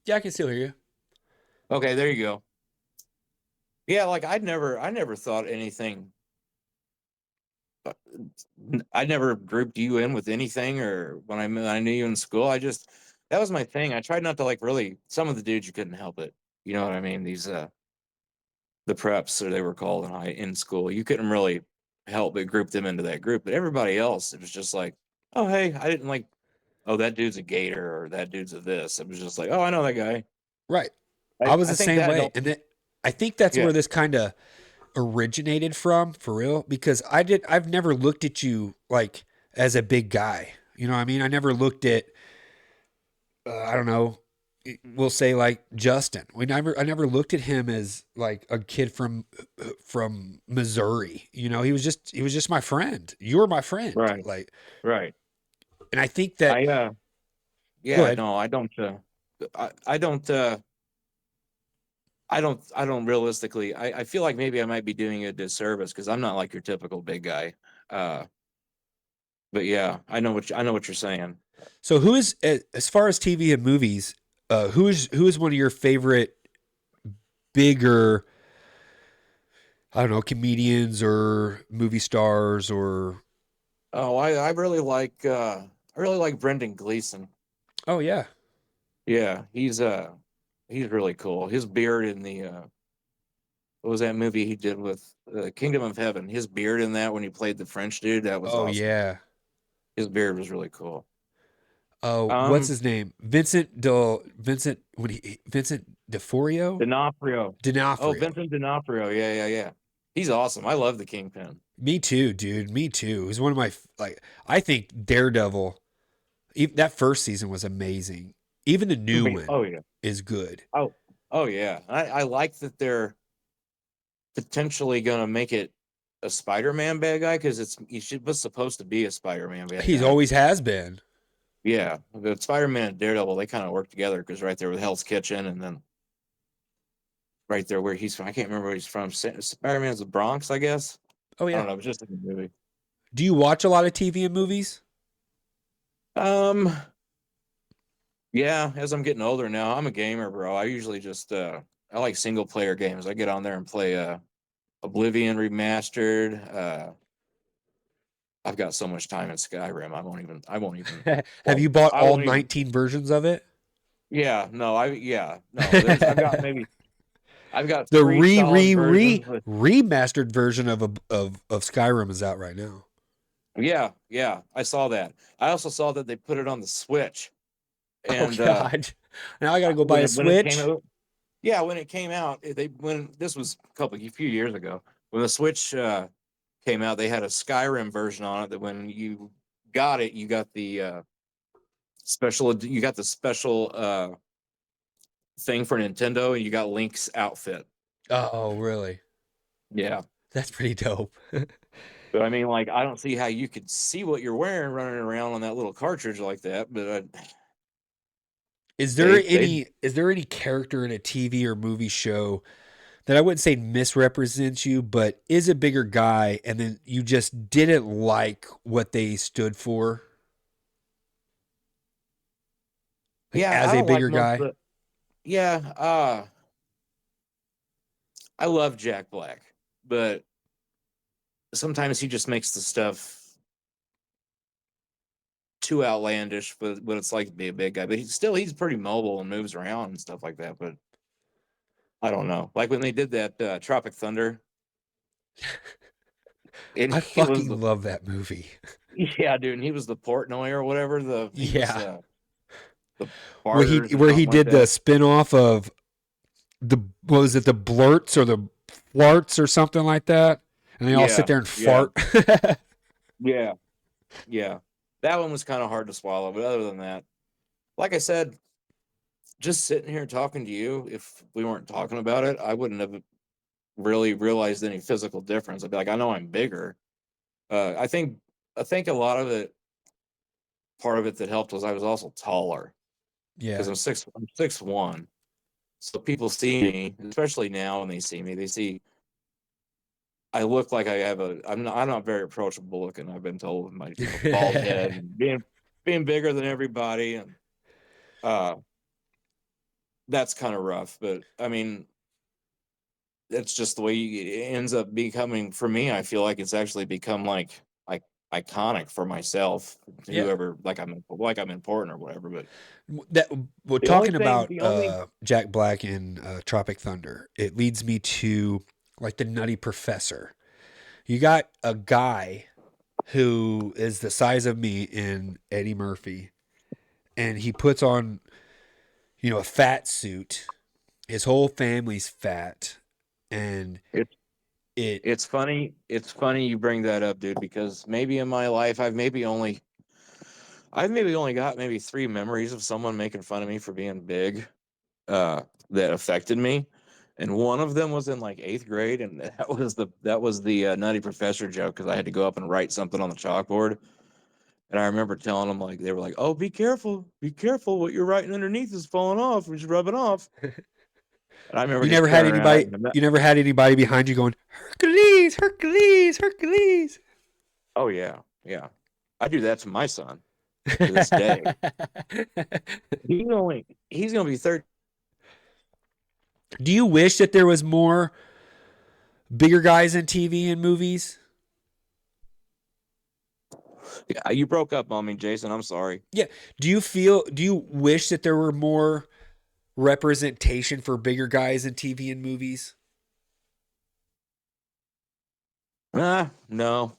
Yeah, I can still hear you. Okay, there you go. Yeah, like I never thought anything. uh, I never grouped you in with anything, or when I knew you in school, that was my thing. I tried not to like really. Some of the dudes you couldn't help it. You know what I mean? These the preps, or they were called in school. You couldn't really help but group them into that group. But everybody else, it was just like, oh hey, I didn't like. Oh, that dude's a gator, or that dude's a this. It was just like, oh, I know that guy. Right. I, I was I the think same that way. helped. And I think that's Yeah. where this kind of originated from, for real, because I've never looked at you like as a big guy. You know what I mean? I never looked at I don't know, we'll say like Justin. I never looked at him as like a kid from Missouri. He was just my friend. You were my friend. Right. Like, Right. and I think that I go yeah, ahead. no, I don't I don't I don't realistically I feel like maybe I might be doing you a disservice because I'm not like your typical big guy. Uh but yeah, I know what you're saying. So who is as far as TV and movies, who is one of your favorite bigger, I don't know, comedians or movie stars or Oh, I really like Brendan Gleeson. oh yeah. Yeah, he's really cool. His beard in the what was that movie he did with Kingdom of Heaven? His beard in that when he played the French dude, that was Oh awesome. yeah. His beard was really cool. Oh, what's Um, his name? Vincent D'Onofrio? D'Onofrio. Oh, D'Onofrio. Vincent D'Onofrio. Yeah, yeah, yeah. He's awesome. I love the Kingpin. Me too, dude. Me too. He's one of my like. I think Daredevil. That first season was amazing. Even the new one Oh yeah. is good. Oh yeah. I like that they're potentially gonna make it a Spider-Man bad guy because was supposed to be a Spider-Man bad He's guy. always has been. Yeah, the Spider-Man and Daredevil, they kind of work together because right there with Hell's Kitchen, and then right there where he's from, I can't remember where he's from. Spider-Man's the Bronx, I guess. Oh I yeah. don't know. It was just in the movie. Do you watch a lot of TV and movies? Um, yeah. As I'm getting older now, I'm a gamer, bro. I usually just I like single player games. I get on there and play Oblivion Remastered. I've got so much time in Skyrim. I won't even. Have Well, you bought I all won't even. 19 versions of it? Yeah. No. No. I've got The three solid versions. remastered version of Skyrim is out right now. Yeah, I saw that. I also saw that they put it on the Switch, Oh and god. Now I got to go buy a when it came Switch. out, yeah, when it came out, when this was a few years ago, when the Switch came out, they had a Skyrim version on it. That when you got it, you got the special thing for Nintendo, and you got Link's outfit. Oh, really? Yeah, That's pretty dope. but I mean, like, I don't see how you could see what you're wearing running around on that little cartridge like that. But Is there they any character in a TV or movie show that I wouldn't say misrepresents you, but is a bigger guy and then you just didn't like what they stood for? Like yeah, as I a don't like bigger most of guy? the yeah. I love Jack Black, but sometimes he just makes the stuff too outlandish for what it's like to be a big guy. But he's pretty mobile and moves around and stuff like that. But I don't know. Like when they did that Tropic Thunder, and I he was fucking the love that movie. yeah, dude, and he was the Portnoy or whatever. He was Yeah. the Barters or Where he something like did the that. spin-off of the what was it, the blurts or the flarts or something like that? And they all sit Yeah, there and yeah, fart. yeah, yeah. That one was kind of hard to swallow, but other than that, like I said, just sitting here talking to you, if we weren't talking about it, I wouldn't have really realized any physical difference. I'd be like, I know I'm bigger. I think a lot of it, part of it that helped was I was also taller because Yeah. I'm 6'1". So people see me, especially now when they see me, they see I look like I have I'm not very approachable looking. I've been told with my bald head and being bigger than everybody, and uh, that's kind of rough. But I mean, that's just the way it ends up becoming for me. I feel like it's actually become like iconic for myself. Yeah. Whoever I'm important or whatever. But That Well, the only talking thing, about the only Jack Black in Tropic Thunder, it leads me to like the Nutty Professor. You got a guy who is the size of me in Eddie Murphy, and he puts on, a fat suit. His whole family's fat, and it's it it's funny. It's funny you bring that up, dude, because maybe in my life I've maybe only got maybe three memories of someone making fun of me for being big, that affected me. And one of them was in like eighth grade, and that was the Nutty Professor joke because I had to go up and write something on the chalkboard. And I remember telling them like they were like, "Oh, be careful! What you're writing underneath is falling off. We should rub it off." And I remember just turning around. you never had anybody behind you going, Hercules, Hercules, Hercules. Oh yeah, yeah. I do that to my son to this day. He's gonna be 30. Do you wish that there was more bigger guys in TV and movies? Yeah, you broke up on me, Jason. I'm sorry. Yeah. Do you wish that there were more representation for bigger guys in TV and movies? No,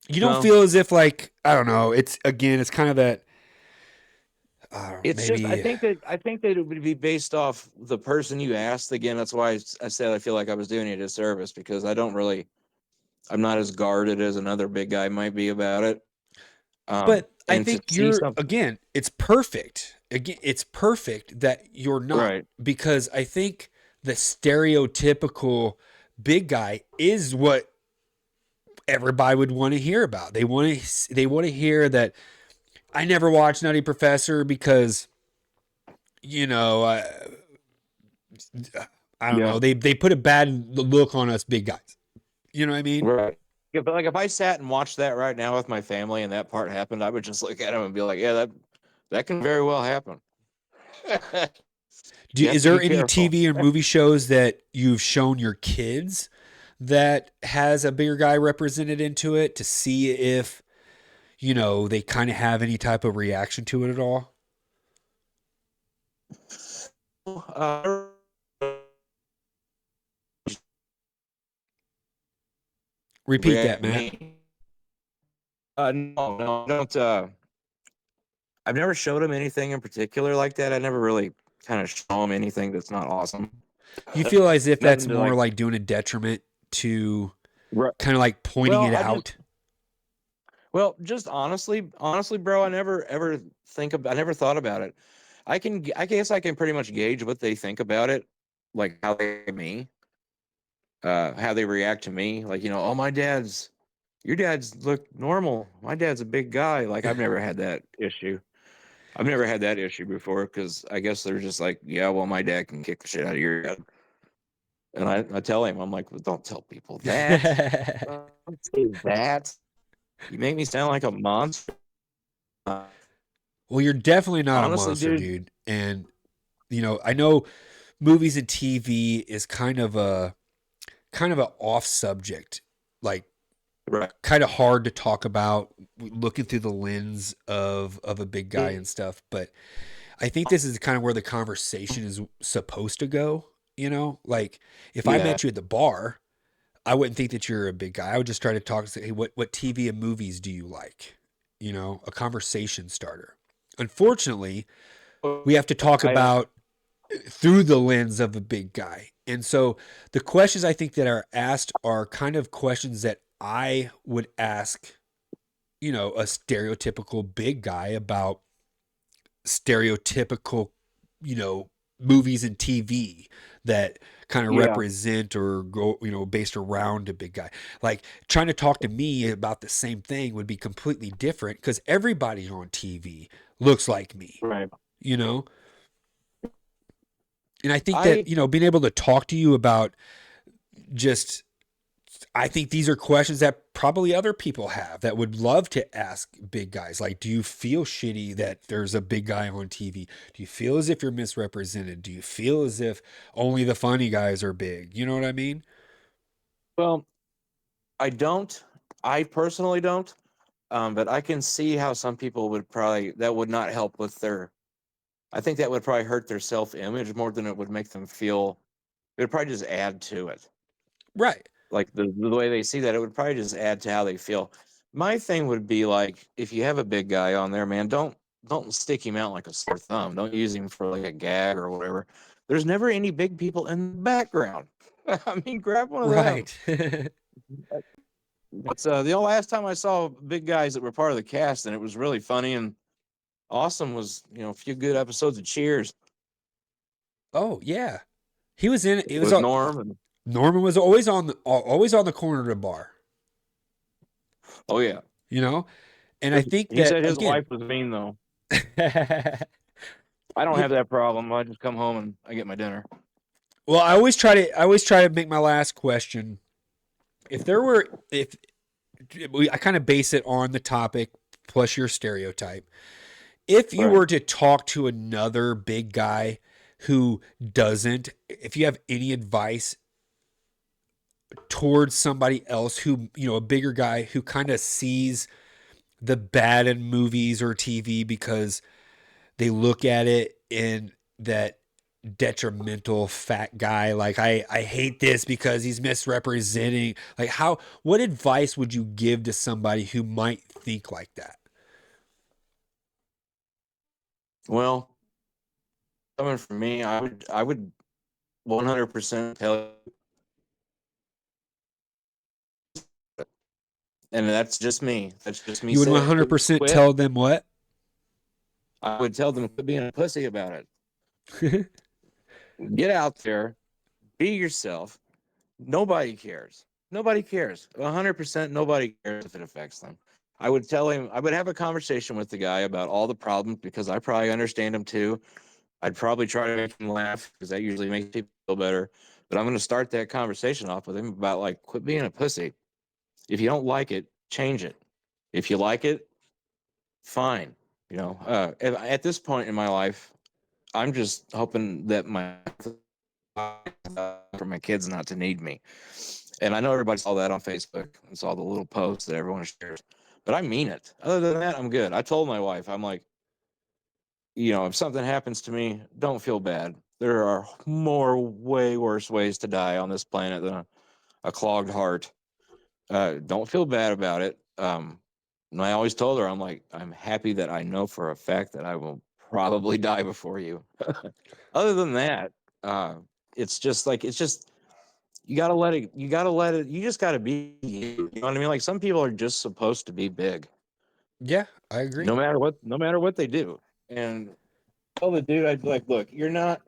You don't no. feel as if like, I don't know, it's kind of that It's just maybe I think that it would be based off the person you asked. Again, that's why I said I feel like I was doing you a disservice because I'm not as guarded as another big guy might be about it. But I And to think see something, again, it's perfect. Again, it's perfect that you're not, right? because I think the stereotypical big guy is what everybody would want to hear about. They want to hear that I never watched Nutty Professor because you know, I don't Yeah, know. They put a bad look on us big guys. You know what I mean? right. Yeah, but like if I sat and watched that right now with my family and that part happened, I would just look at him and be like, yeah, that can very well happen. You have Is to be there any careful. TV or movie shows that you've shown your kids that has a bigger guy represented into it to see if, they kind of have any type of reaction to it at all? Uh, Repeat react that, to Matt. me. No, I don't. I've never showed him anything in particular like that. I never really kind of show him anything that's not awesome. You feel as if that's Nothing to more like. like doing a detriment to Right. kind of like pointing Well, it out? just honestly, bro, I never ever I never thought about it. I guess I can pretty much gauge what they think about it, like how they react to me. Like, oh, your dad's look normal. My dad's a big guy. Like, I've never had that issue. I've never had that issue before because I guess they're just like, yeah, well, my dad can kick the shit out of your dad. And I tell him, I'm like, well, don't tell people that. Don't say that. You make me sound like a monster. Well, you're definitely not a Honestly, monster, dude. dude. And, I know movies and TV is kind of a off subject, like Right. kind of hard to talk about looking through the lens of a big guy and stuff. But I think this is kind of where the conversation is supposed to go. Like if I Yeah. met you at the bar, I wouldn't think that you're a big guy. I would just try to talk and say, hey, what TV and movies do you like? A conversation starter. Unfortunately, we have to talk I about through the lens of a big guy. And so the questions I think that are asked are kind of questions that I would ask, a stereotypical big guy about stereotypical, movies and TV that kind of yeah. represent or go, based around a big guy. Like trying to talk to me about the same thing would be completely different because everybody on TV looks like me, Right. you know? And I think that, I being able to talk to you about just, I think these are questions that probably other people have that would love to ask big guys. Like, do you feel shitty that there's a big guy on TV? Do you feel as if you're misrepresented? Do you feel as if only the funny guys are big? You know what I mean? well, I don't. I personally don't. But I can see how some people would probably that would not help with their. I think that would probably hurt their self-image more than it would make them feel. It would probably just add to it. Right. Like the way they see that, it would probably just add to how they feel. My thing would be like, if you have a big guy on there, man, don't stick him out like a sore thumb. Don't use him for like a gag or whatever. There's never any big people in the background. I mean, grab one of them. Right. It's the only last time I saw big guys that were part of the cast, and it was really funny and awesome. Was a few good episodes of Cheers Oh, yeah. He was in it. It was with Norm, and Norman was always on the corner of the bar, oh yeah, you know? And I think he that said his again, wife was mean though. I don't have that problem. I just come home and I get my dinner. well, I always try to make my last question. If I kind of base it on the topic plus your stereotype. If you Right. were to talk to another big guy who doesn't, if you have any advice towards somebody else who, a bigger guy who kind of sees the bad in movies or TV because they look at it in that detrimental fat guy, like I hate this because he's misrepresenting, like what advice would you give to somebody who might think like that? Well, coming from me, I would 100% tell you And that's just me. That's just me You would saying 100% quit. tell them what? I would tell them quit being a pussy about it. Get out there, be yourself. Nobody cares. Nobody cares. 100% nobody cares if it affects them. I would tell him, I would have a conversation with the guy about all the problems because I probably understand him too. I'd probably try to make him laugh because that usually makes people feel better. But I'm going to start that conversation off with him about like, quit being a pussy. If you don't like it, change it. If you like it, fine. At this point in my life, I'm just hoping that for my kids not to need me. And I know everybody saw that on Facebook and saw the little posts that everyone shares, but I mean it. Other than that, I'm good. I told my wife, I'm like, if something happens to me, don't feel bad. There are way worse ways to die on this planet than a clogged heart. Don't feel bad about it. And I always told her, I'm like, I'm happy that I know for a fact that I will probably die before you. Other than that, uh, it's just you gotta let it. You gotta let it. You just gotta be you. You know what I mean? Like some people are just supposed to be big, Yeah, I agree. no matter what they do. And tell the dude, I'd be like, look, you're not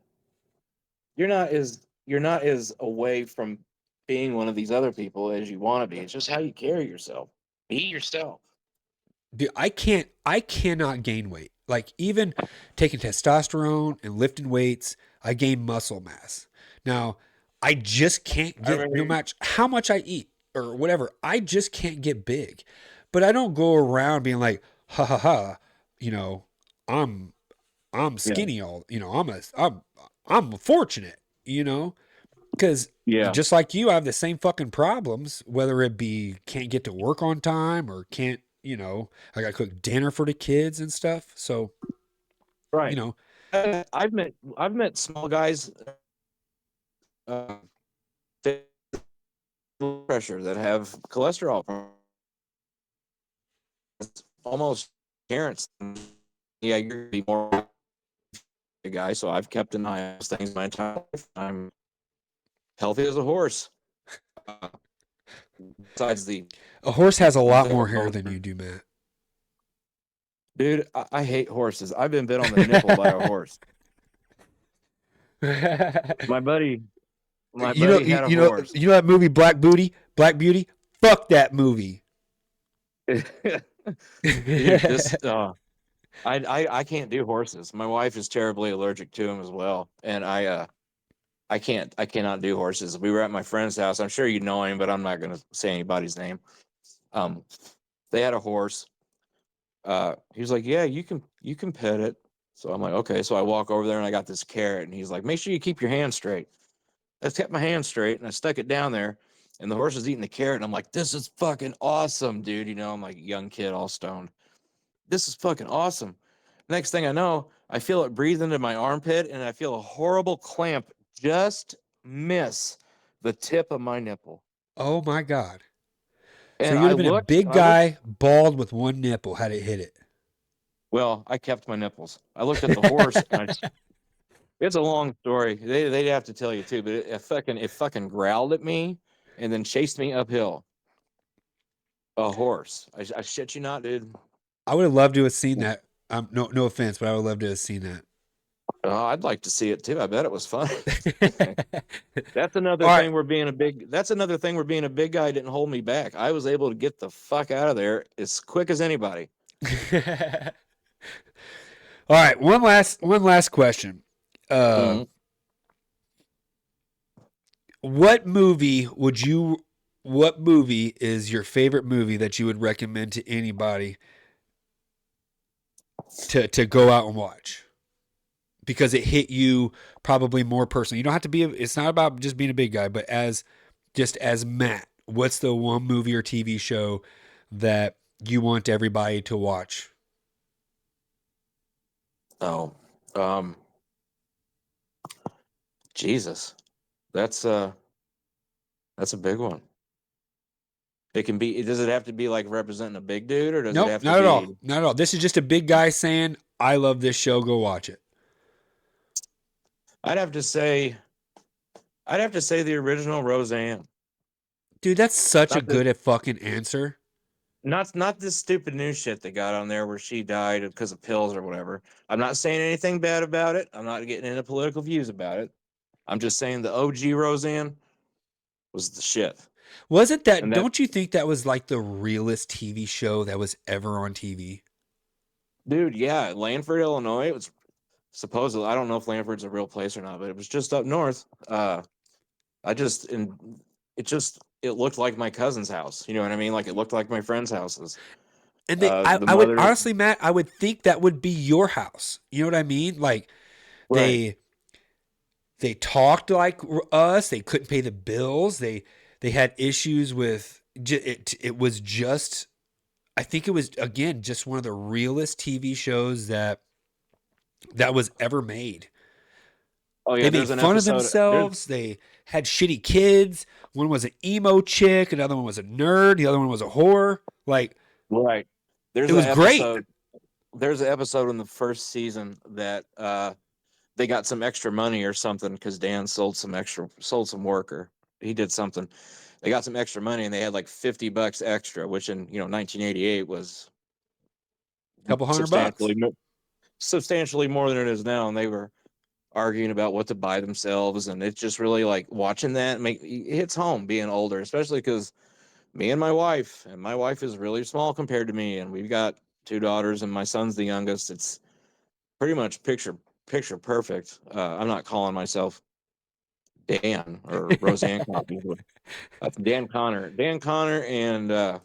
as away from being one of these other people as you want to be. It's just how you carry yourself. Be yourself. Dude, I cannot gain weight. Like even taking testosterone and lifting weights, I gain muscle mass. Now, I just can't I get, no remember, matter how much I eat or whatever, I just can't get big. But I don't go around being like, ha ha ha, you know, I'm I'm yeah, skinny I'm fortunate, because yeah, just like you, I have the same fucking problems, whether it be can't get to work on time or can't, I got to cook dinner for the kids and stuff. So, you right. know, I've met small guys, uh, pressure that have cholesterol problems. It's almost parents. Yeah, you're gonna be more a guy, so I've kept an eye on those things my entire life. I'm healthy as a horse. Uh, besides a horse has a lot more hair the than you do, Matt. dude, I hate horses. I've been bit on the nipple by a horse. My buddy, my you know, buddy you, had a you know, horse. you know that movie Black Booty, Black Beauty. Fuck that movie. Dude, I can't do horses. My wife is terribly allergic to them as well, and I cannot do horses. We were at my friend's house. I'm sure you know him, but I'm not going to say anybody's name. Um, they had a horse. He was like, "Yeah, you can pet it." So I'm like, "Okay." So I walk over there and I got this carrot, and he's like, "Make sure you keep your hand straight." I kept my hand straight and I stuck it down there, and the horse was eating the carrot. And I'm like, "This is fucking awesome, dude." I'm like a young kid, all stoned. This is fucking awesome. Next thing I know, I feel it breathe into my armpit, and I feel a horrible clamp just miss the tip of my nipple. Oh my God. So And you would have been a big I looked, guy, bald with one nipple had it hit it. well, I kept my nipples. I looked at the horse, and it's a long story. They'd have to tell you too, but it fucking growled at me and then chased me uphill. A horse. I shit you not, dude. I would have loved to have seen that. No offense, but I would love to have seen that. I'd like to see it too. I bet it was fun. All right. That's another thing where being a big guy didn't hold me back. I was able to get the fuck out of there as quick as anybody. All right. One last question. Uh, Mhm. what movie would you? What movie is your favorite movie that you would recommend to anybody to go out and watch? Because it hit you probably more personally. You don't have to be. It's not about just being a big guy, but as Matt. What's the one movie or TV show that you want everybody to watch? Oh, um, Jesus, that's uh, that's a big one. It can be. Does it have to be like representing a big dude, or does it Nope, have to not at all. be? Not at all. This is just a big guy saying, "I love this show. Go watch it." I'd have to say. The original Roseanne. Dude, that's such a Not that good fucking answer. Not this stupid new shit they got on there where she died because of pills or whatever. I'm not saying anything bad about it. I'm not getting into political views about it. I'm just saying the OG Roseanne was the shit. Wasn't that, And that don't you think that was like the realest TV show that was ever on TV? dude, yeah, Lanford, Illinois, it was supposedly, I don't know if Lanford's a real place or not, but it was just up north. I just and it looked like my cousin's house. You know what I mean? Like it looked like my friends' houses. And The I would mother, honestly, Matt, I would think that would be your house. You know what I mean? Like right? they talked like us. They couldn't pay the bills. They had issues with it. It was just, I think it was again just one of the realest TV shows that was ever made. Oh They yeah, made there's an fun of episode. themselves. They had shitty kids. One was an emo chick. Another one was a nerd. The other one was a whore. Like Right. it There's an was great. episode. There's an episode in the first season that they got some extra money or something because Dan sold some work or he did something. They got some extra money and they had like $50 extra, which in 1988 was Couple $100. substantially more than it is now. And they were arguing about what to buy themselves, and it's just really like watching that it hits home being older, especially because me and my wife is really small compared to me, and we've got two daughters, and my son's the youngest. It's pretty much picture perfect. I'm not calling myself Dan or Roseanne Coffee. That's Dan Connor, and uh,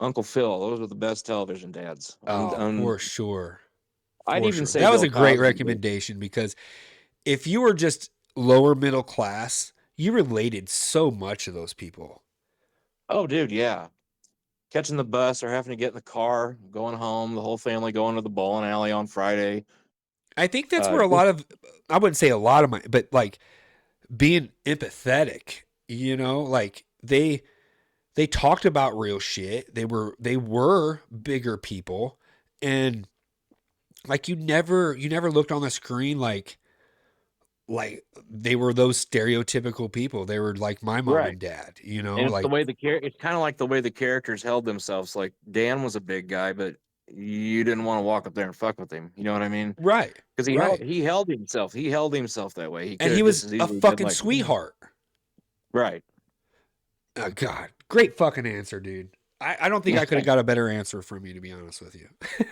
Uncle Phil. Those were the best television dads. Oh, for sure. I'd For even sure. say That was Bill a great Cosby. recommendation because if you were just lower middle class, you related so much to those people. Oh, dude, yeah. Catching the bus or having to get in the car, going home, the whole family going to the bowling alley on Friday. I think that's where a Just lot of, I wouldn't say a lot of my, but like being empathetic, like they talked about real shit. They were bigger people, and like you never looked on the screen like they were those stereotypical people. They were like my mom right. and dad, And it's the like way it's kind of like the way the characters held themselves. Like Dan was a big guy, but you didn't want to walk up there and fuck with him. You know what I mean? right, Because right. he held himself. He held himself that way. He And could he have just was as a easily been fucking like, sweetheart. right. Oh God, great fucking answer, dude. I don't think I could have got a better answer from you, to be honest with you.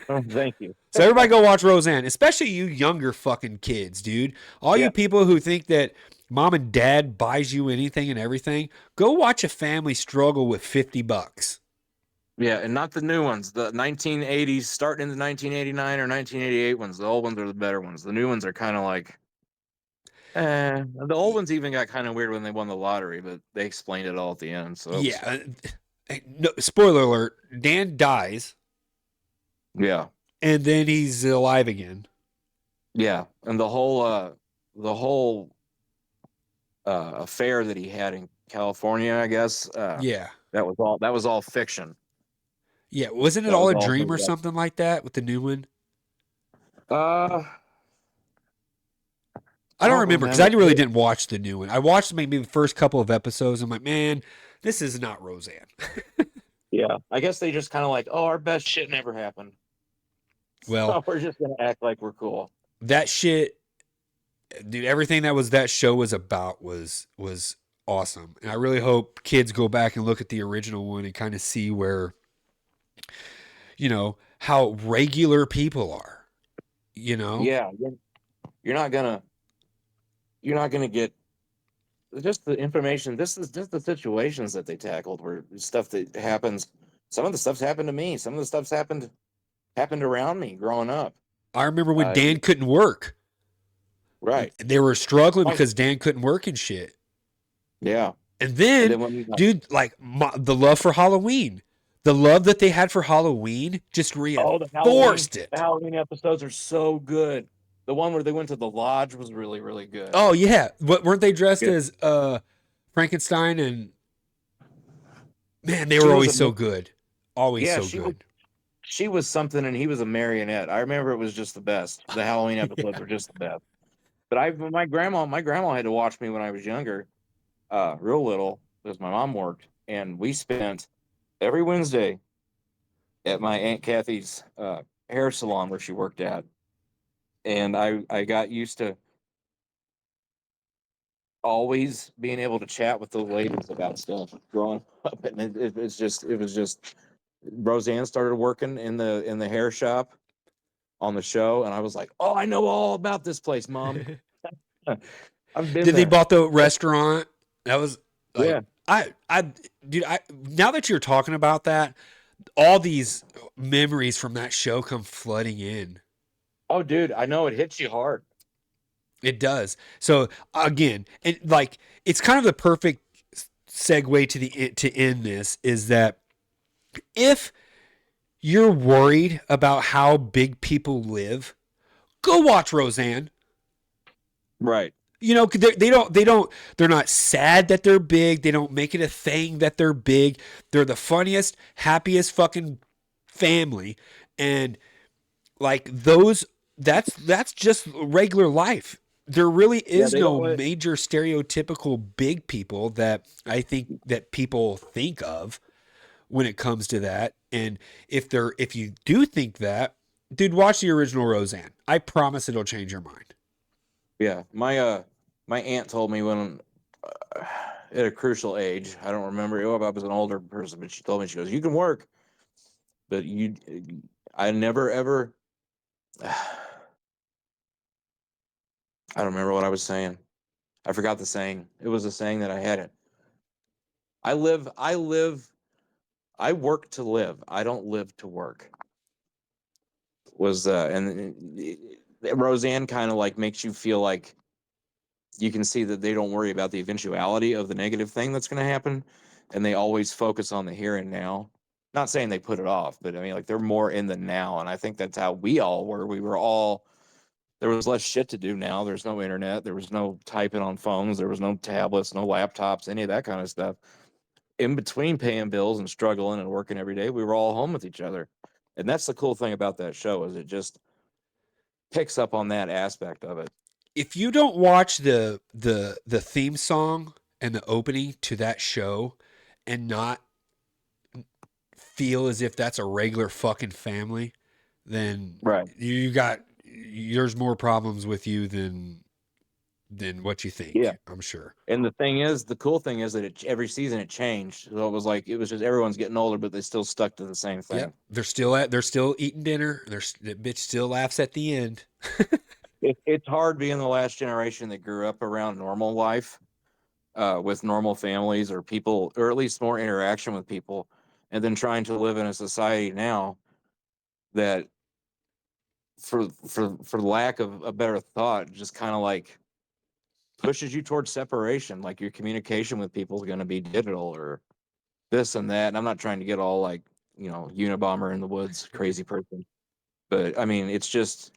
Oh, thank you. So everybody go watch Roseanne, especially you younger fucking kids, dude. All Yeah. you people who think that mom and dad buys you anything and everything, go watch a family struggle with $50. Yeah, and not the new ones. The 1980s, starting in the 1989 or 1988 ones. The old ones are the better ones. The new ones are kind of like, the old ones even got kind of weird when they won the lottery, but they explained it all at the end. So it was, Yeah. No, spoiler alert, Dan dies yeah, and then he's alive again. yeah, and the whole affair that he had in California, I guess, Yeah. that was all fiction. Yeah. Wasn't it That all was a all dream or made up. something like that with the new one? Uh, I I don't don't remember because remember. I really didn't watch the new one. I watched maybe the first couple of episodes. I'm like, man, this is not Roseanne. Yeah, I guess they just kind of like, oh, our best shit never happened. Well, So we're just gonna act like we're cool. that shit, dude, everything that show was about was awesome. And I really hope kids go back and look at the original one and kind of see where, how regular people are, Yeah, you're not gonna get just the information. This is just the situations that they tackled were stuff that happens. Some of the stuff's happened to me. Some of the stuff's happened around me growing up. I remember when Uh, Dan couldn't work. right. They were struggling Right. because Dan couldn't work and shit. Yeah. And And then, then when you got, dude, like the love for Halloween, the love that they had for Halloween just oh, the Halloween reinforced it. episodes are so good. The one where they went to the lodge was really, really good. Oh yeah, what weren't they dressed Yeah. as Frankenstein? And man, they She were was always a so good, always yeah, so good. she was something, and he was a marionette. I remember it was just the best. The Halloween episodes were just the best. But my grandma had to watch me when I was younger, real little, because my mom worked. and we spent every Wednesday at my Aunt Kathy's hair salon where she worked at, and I got used to always being able to chat with the ladies about stuff growing up, and it was just Roseanne started working in the hair shop on the show, and I was like, oh, I know all about this place, Mom. I've been Did they there. bought the restaurant? That was like Yeah. dude, now that you're talking about that, all these memories from that show come flooding in. Oh, dude, I know it hits you hard. It does. So again, and like it's kind of the perfect segue to end this is that if you're worried about how big people live, go watch Roseanne. Right. You know, they're not sad that they're big. They don't make it a thing that they're big. They're the funniest, happiest fucking family. And like that's just regular life. There really is they no don't let- major stereotypical big people that I think that people think of when it comes to that. And if you do think that, dude, watch the original Roseanne. I promise it'll change your mind. Yeah, my aunt told me when at a crucial age, I don't remember. Oh, I was an older person, but she told me, she goes, "You can work, but I never ever." I don't remember what I was saying. I forgot the saying. It was a saying that I had it. I work to live. I don't live to work. Was Roseanne kind of like makes you feel like you can see that they don't worry about the eventuality of the negative thing that's going to happen, and they always focus on the here and now. Not saying they put it off, but I mean, like, they're more in the now, and I think that's how we all were. We were all, there was less shit to do now. There's no internet, there was no typing on phones, there was no tablets, no laptops, any of that kind of stuff. In between paying bills and struggling and working every day, we were all home with each other. And that's the cool thing about that show, is it just picks up on that aspect of it. If you don't watch the theme song and the opening to that show and not feel as if that's a regular fucking family, then Right. there's more problems with you than what you think. Yeah. I'm sure. And the cool thing is that every season it changed. So it was just everyone's getting older, but they still stuck to the same thing. Yep. They're still eating dinner. That bitch still laughs at the end. It's hard being the last generation that grew up around normal life, with normal families or people, or at least more interaction with people, and then trying to live in a society now that, for lack of a better thought, just kind of like pushes you towards separation. Like, your communication with people is going to be digital or this and that. And I'm not trying to get all like, Unabomber in the woods, crazy person. But I mean, it's just,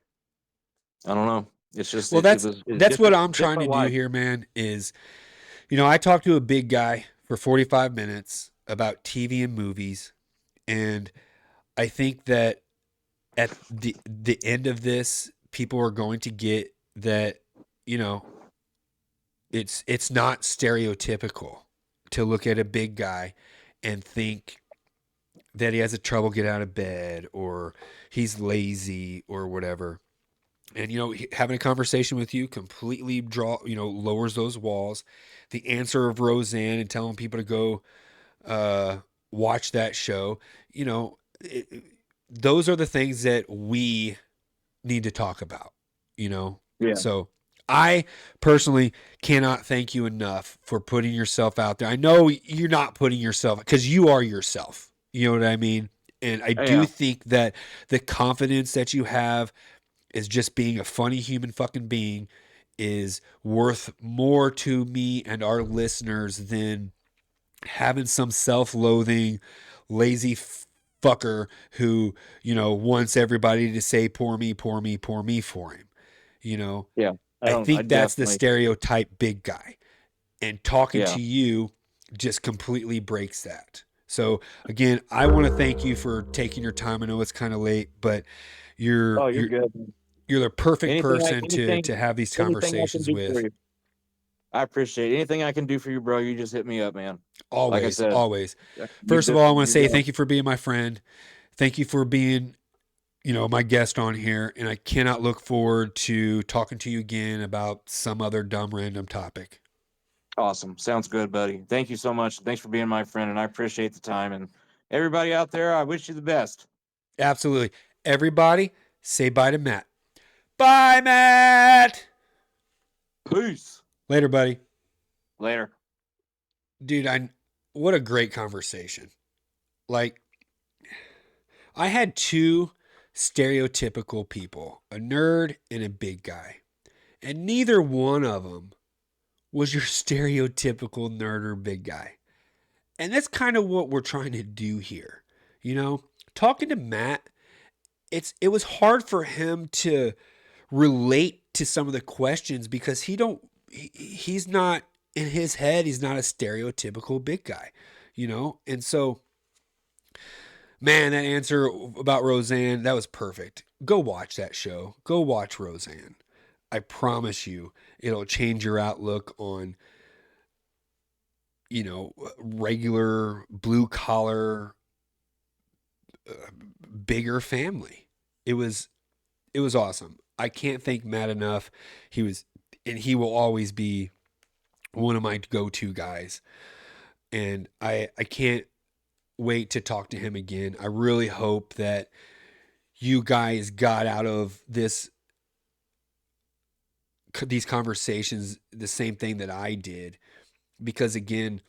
I don't know. It's just, Well, it's that's what I'm trying to different do life. here, man, is I talked to a big guy for 45 minutes about TV and movies, and I think that at the end of this, people are going to get that, it's not stereotypical to look at a big guy and think that he has a trouble get out of bed or he's lazy or whatever. And having a conversation with you completely lowers those walls. The answer of Roseanne and telling people to go watch that show, those are the things that we need to talk about, Yeah. So I personally cannot thank you enough for putting yourself out there. I know you're not putting yourself, because you are yourself. You know what I mean? And I do Yeah. think that the confidence that you have is just being a funny human fucking being is worth more to me and our listeners than having some self-loathing, lazy fucker who, wants everybody to say, poor me, poor me, poor me for him. Yeah. I I think that's the definitely, stereotype big guy. And talking yeah. to you just completely breaks that. So again, I want to thank you for taking your time. I know it's kind of late, but you're Oh, you're you're good. you're the perfect Anything, person to have these anything I can conversations do for with. you. I appreciate it. Anything I can do for you, bro. You just hit me up, man. Like I Always, said, always. you First of all, I want to you're say doing thank you for being my friend. Thank you for being, my guest on here. And I cannot look forward to talking to you again about some other dumb random topic. awesome. Sounds good, buddy. Thank you so much. Thanks for being my friend, and I appreciate the time. And everybody out there, I wish you the best. Absolutely. Everybody, say bye to Matt. Bye, Matt. Peace. Later, buddy. Later. Dude, what a great conversation. Like, I had two stereotypical people, a nerd and a big guy. And neither one of them was your stereotypical nerd or big guy. And that's kind of what we're trying to do here. Talking to Matt, it was hard for him to relate to some of the questions because he's not in his head, he's not a stereotypical big guy, And so, man, that answer about Roseanne, that was perfect. Go watch that show. Go watch Roseanne. I promise you, it'll change your outlook on, regular blue collar, bigger family. It was awesome. I can't thank Matt enough. He will always be one of my go-to guys. And I can't wait to talk to him again. I really hope that you guys got out of these conversations the same thing that I did, because again,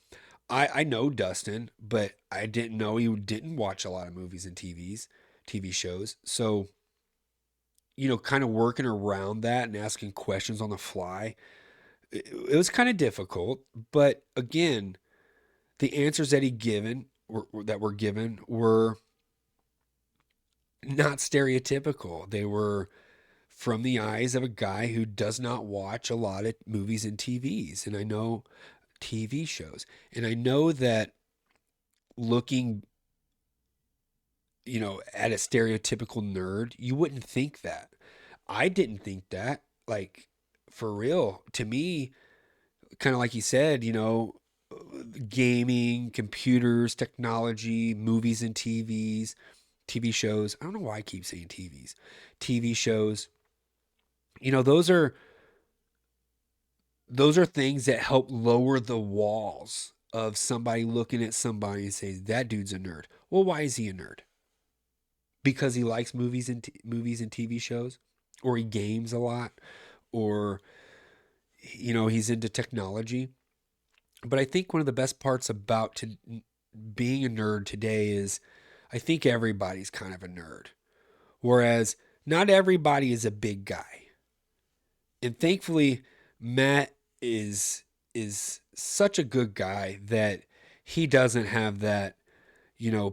I know Dustin, but I didn't know he didn't watch a lot of movies and TV shows. So, kind of working around that and asking questions on the fly, it was kind of difficult. But again, the answers that were given were not stereotypical. They were from the eyes of a guy who does not watch a lot of movies and TVs. And I know TV shows. And I know that looking, at a stereotypical nerd, you wouldn't think that. I didn't think that. Like, for real. To me, kind of like you said, gaming, computers, technology, movies and TV shows. I don't know why I keep saying TVs. TV shows. Those are things that help lower the walls of somebody looking at somebody and says, that dude's a nerd. Well, why is he a nerd? Because he likes movies and TV shows, or he games a lot, or he's into technology. But I think one of the best parts about being a nerd today is I think everybody's kind of a nerd, whereas not everybody is a big guy. And thankfully, Matt is such a good guy that he doesn't have that,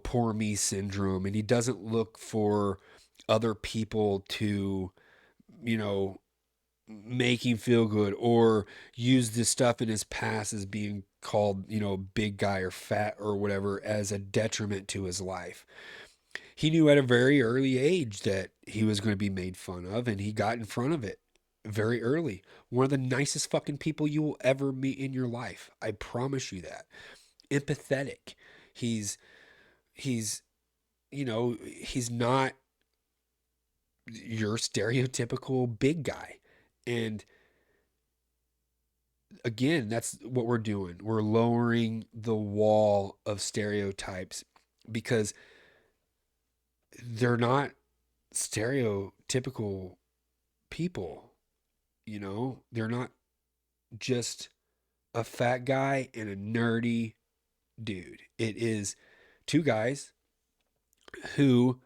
poor me syndrome, and he doesn't look for other people to, make him feel good, or use this stuff in his past as being called, big guy or fat or whatever as a detriment to his life. He knew at a very early age that he was going to be made fun of, and he got in front of it very early. One of the nicest fucking people you will ever meet in your life. I promise you that. Empathetic. He's he's not your stereotypical big guy. And again, that's what we're doing. We're lowering the wall of stereotypes because they're not stereotypical people. They're not just a fat guy and a nerdy dude. It is two guys who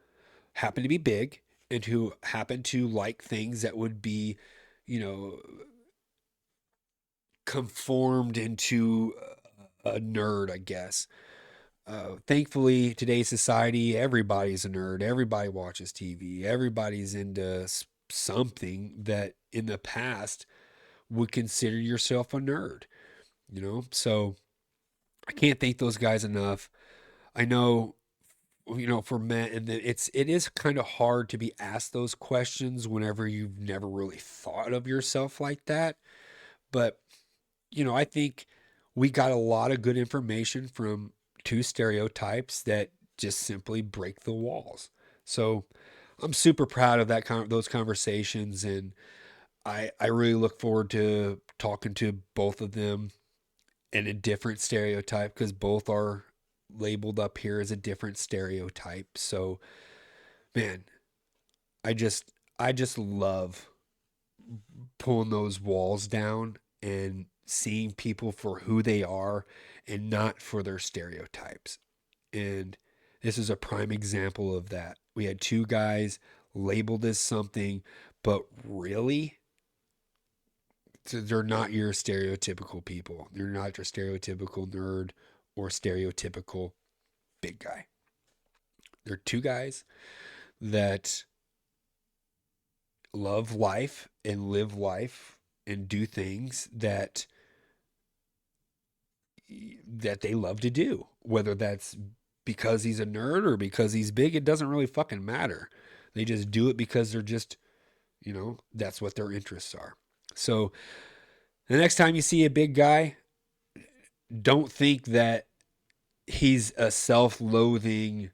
happen to be big and who happen to like things that would be, conformed into a nerd, I guess. Thankfully, today's society, everybody's a nerd. Everybody watches TV. Everybody's into something that in the past would consider yourself a nerd, So I can't thank those guys enough. I know, for men, and it is kind of hard to be asked those questions whenever you've never really thought of yourself like that. But I think we got a lot of good information from two stereotypes that just simply break the walls. So I'm super proud of those conversations, and I really look forward to talking to both of them in a different stereotype, because both are labeled up here as a different stereotype. So, man, I just I just love pulling those walls down and seeing people for who they are and not for their stereotypes. And this is a prime example of that. We had two guys labeled as something, but really, they're not your stereotypical people. They're not your stereotypical nerd or stereotypical big guy. They're two guys that love life and live life and do things that they love to do. Whether that's because he's a nerd or because he's big, it doesn't really fucking matter. They just do it because they're just, that's what their interests are. So the next time you see a big guy, don't think that he's a self-loathing,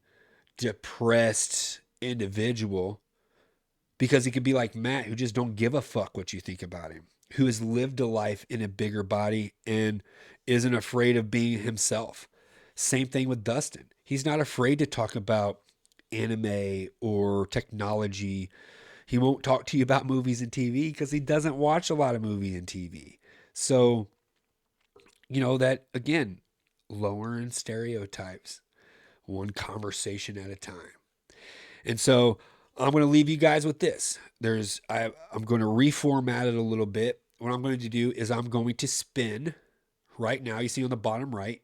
depressed individual, because he could be like Matt, who just don't give a fuck what you think about him, who has lived a life in a bigger body and isn't afraid of being himself. Same thing with Dustin. He's not afraid to talk about anime or technology. He won't talk to you about movies and TV because he doesn't watch a lot of movie and TV. So, that again, lowering stereotypes, one conversation at a time. And so I'm going to leave you guys with this. I'm going to reformat it a little bit. What I'm going to do is I'm going to spin right now. You see on the bottom right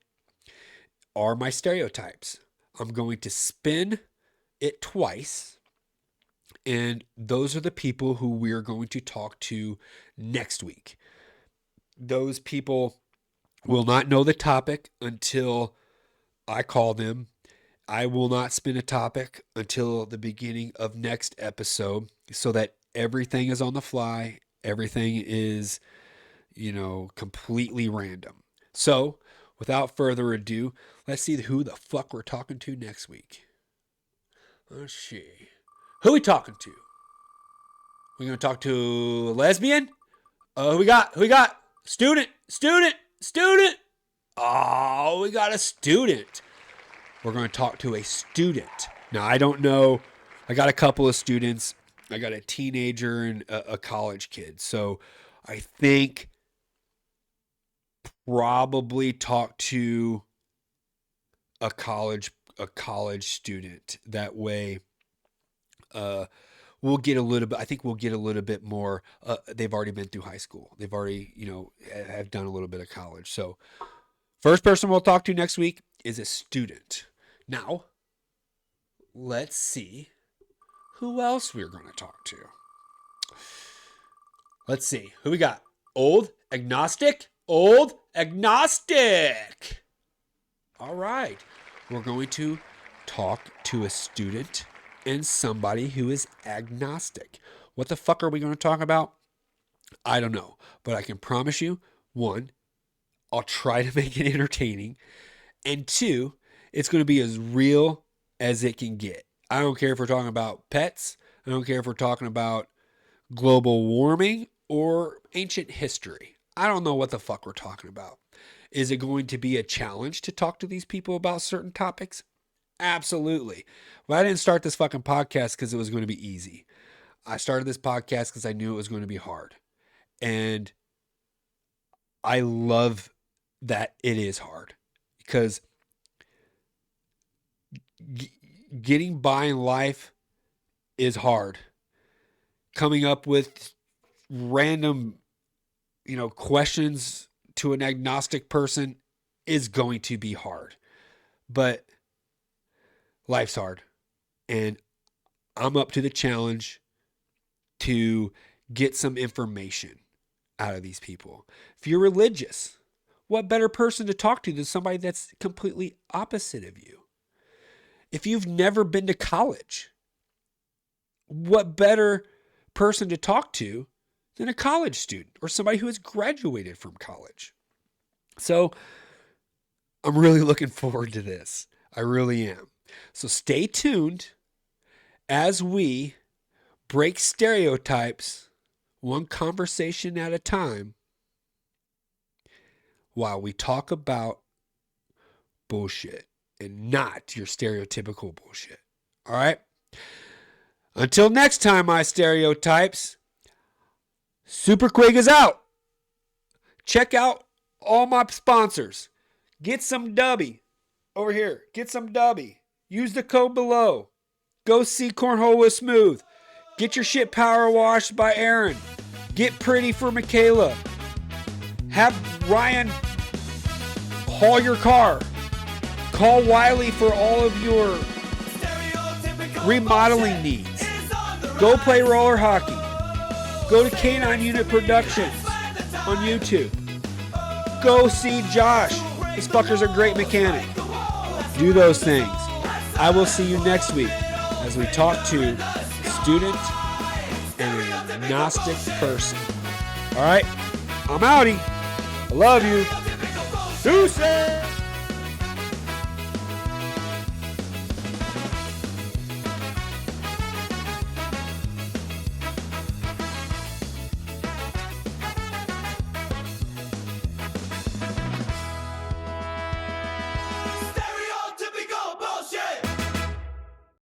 are my stereotypes. I'm going to spin it twice. And those are the people who we're going to talk to next week. Those people will not know the topic until I call them. I will not spin a topic until the beginning of next episode, so that everything is on the fly. Everything is, completely random. So, without further ado, let's see who the fuck we're talking to next week. Let's see. Who are we talking to? We're going to talk to a lesbian? Who we got? Student. Oh, we got a student. We're going to talk to a student. Now, I don't know. I got a couple of students. I got a teenager and a college kid. So I think probably talk to a college student. That way, we'll get a little bit. I think we'll get a little bit more. They've already been through high school. They've already, have done a little bit of college. So first person we'll talk to next week is a student. Now, let's see who else we're going to talk to. Let's see. Who we got? Old agnostic. All right. We're going to talk to a student and somebody who is agnostic. What the fuck are we going to talk about? I don't know. But I can promise you, one, I'll try to make it entertaining. And two, it's going to be as real as it can get. I don't care if we're talking about pets. I don't care if we're talking about global warming or ancient history. I don't know what the fuck we're talking about. Is it going to be a challenge to talk to these people about certain topics? Absolutely. Well, I didn't start this fucking podcast because it was going to be easy. I started this podcast because I knew it was going to be hard. And I love that it is hard, because getting by in life is hard. Coming up with random, questions to an agnostic person is going to be hard. But life's hard. And I'm up to the challenge to get some information out of these people. If you're religious, what better person to talk to than somebody that's completely opposite of you? If you've never been to college, what better person to talk to than a college student or somebody who has graduated from college? So I'm really looking forward to this. I really am. So stay tuned as we break stereotypes one conversation at a time while we talk about bullshit and not your stereotypical bullshit. All right? Until next time, my stereotypes, Super Quig is out. Check out all my sponsors. Get some Dubby over here. Get some Dubby. Use the code below. Go see Cornhole with Smooth. Get your shit power washed by Aaron. Get pretty for Michaela. Have Ryan haul your car. Call Wiley for all of your remodeling needs. Go play roller hockey. Go to Canine Unit Productions on YouTube. Go see Josh. This fucker's a great mechanic. Do those things. I will see you next week as we talk to a student and an agnostic person. All right? I'm outie. I love you. Deuces!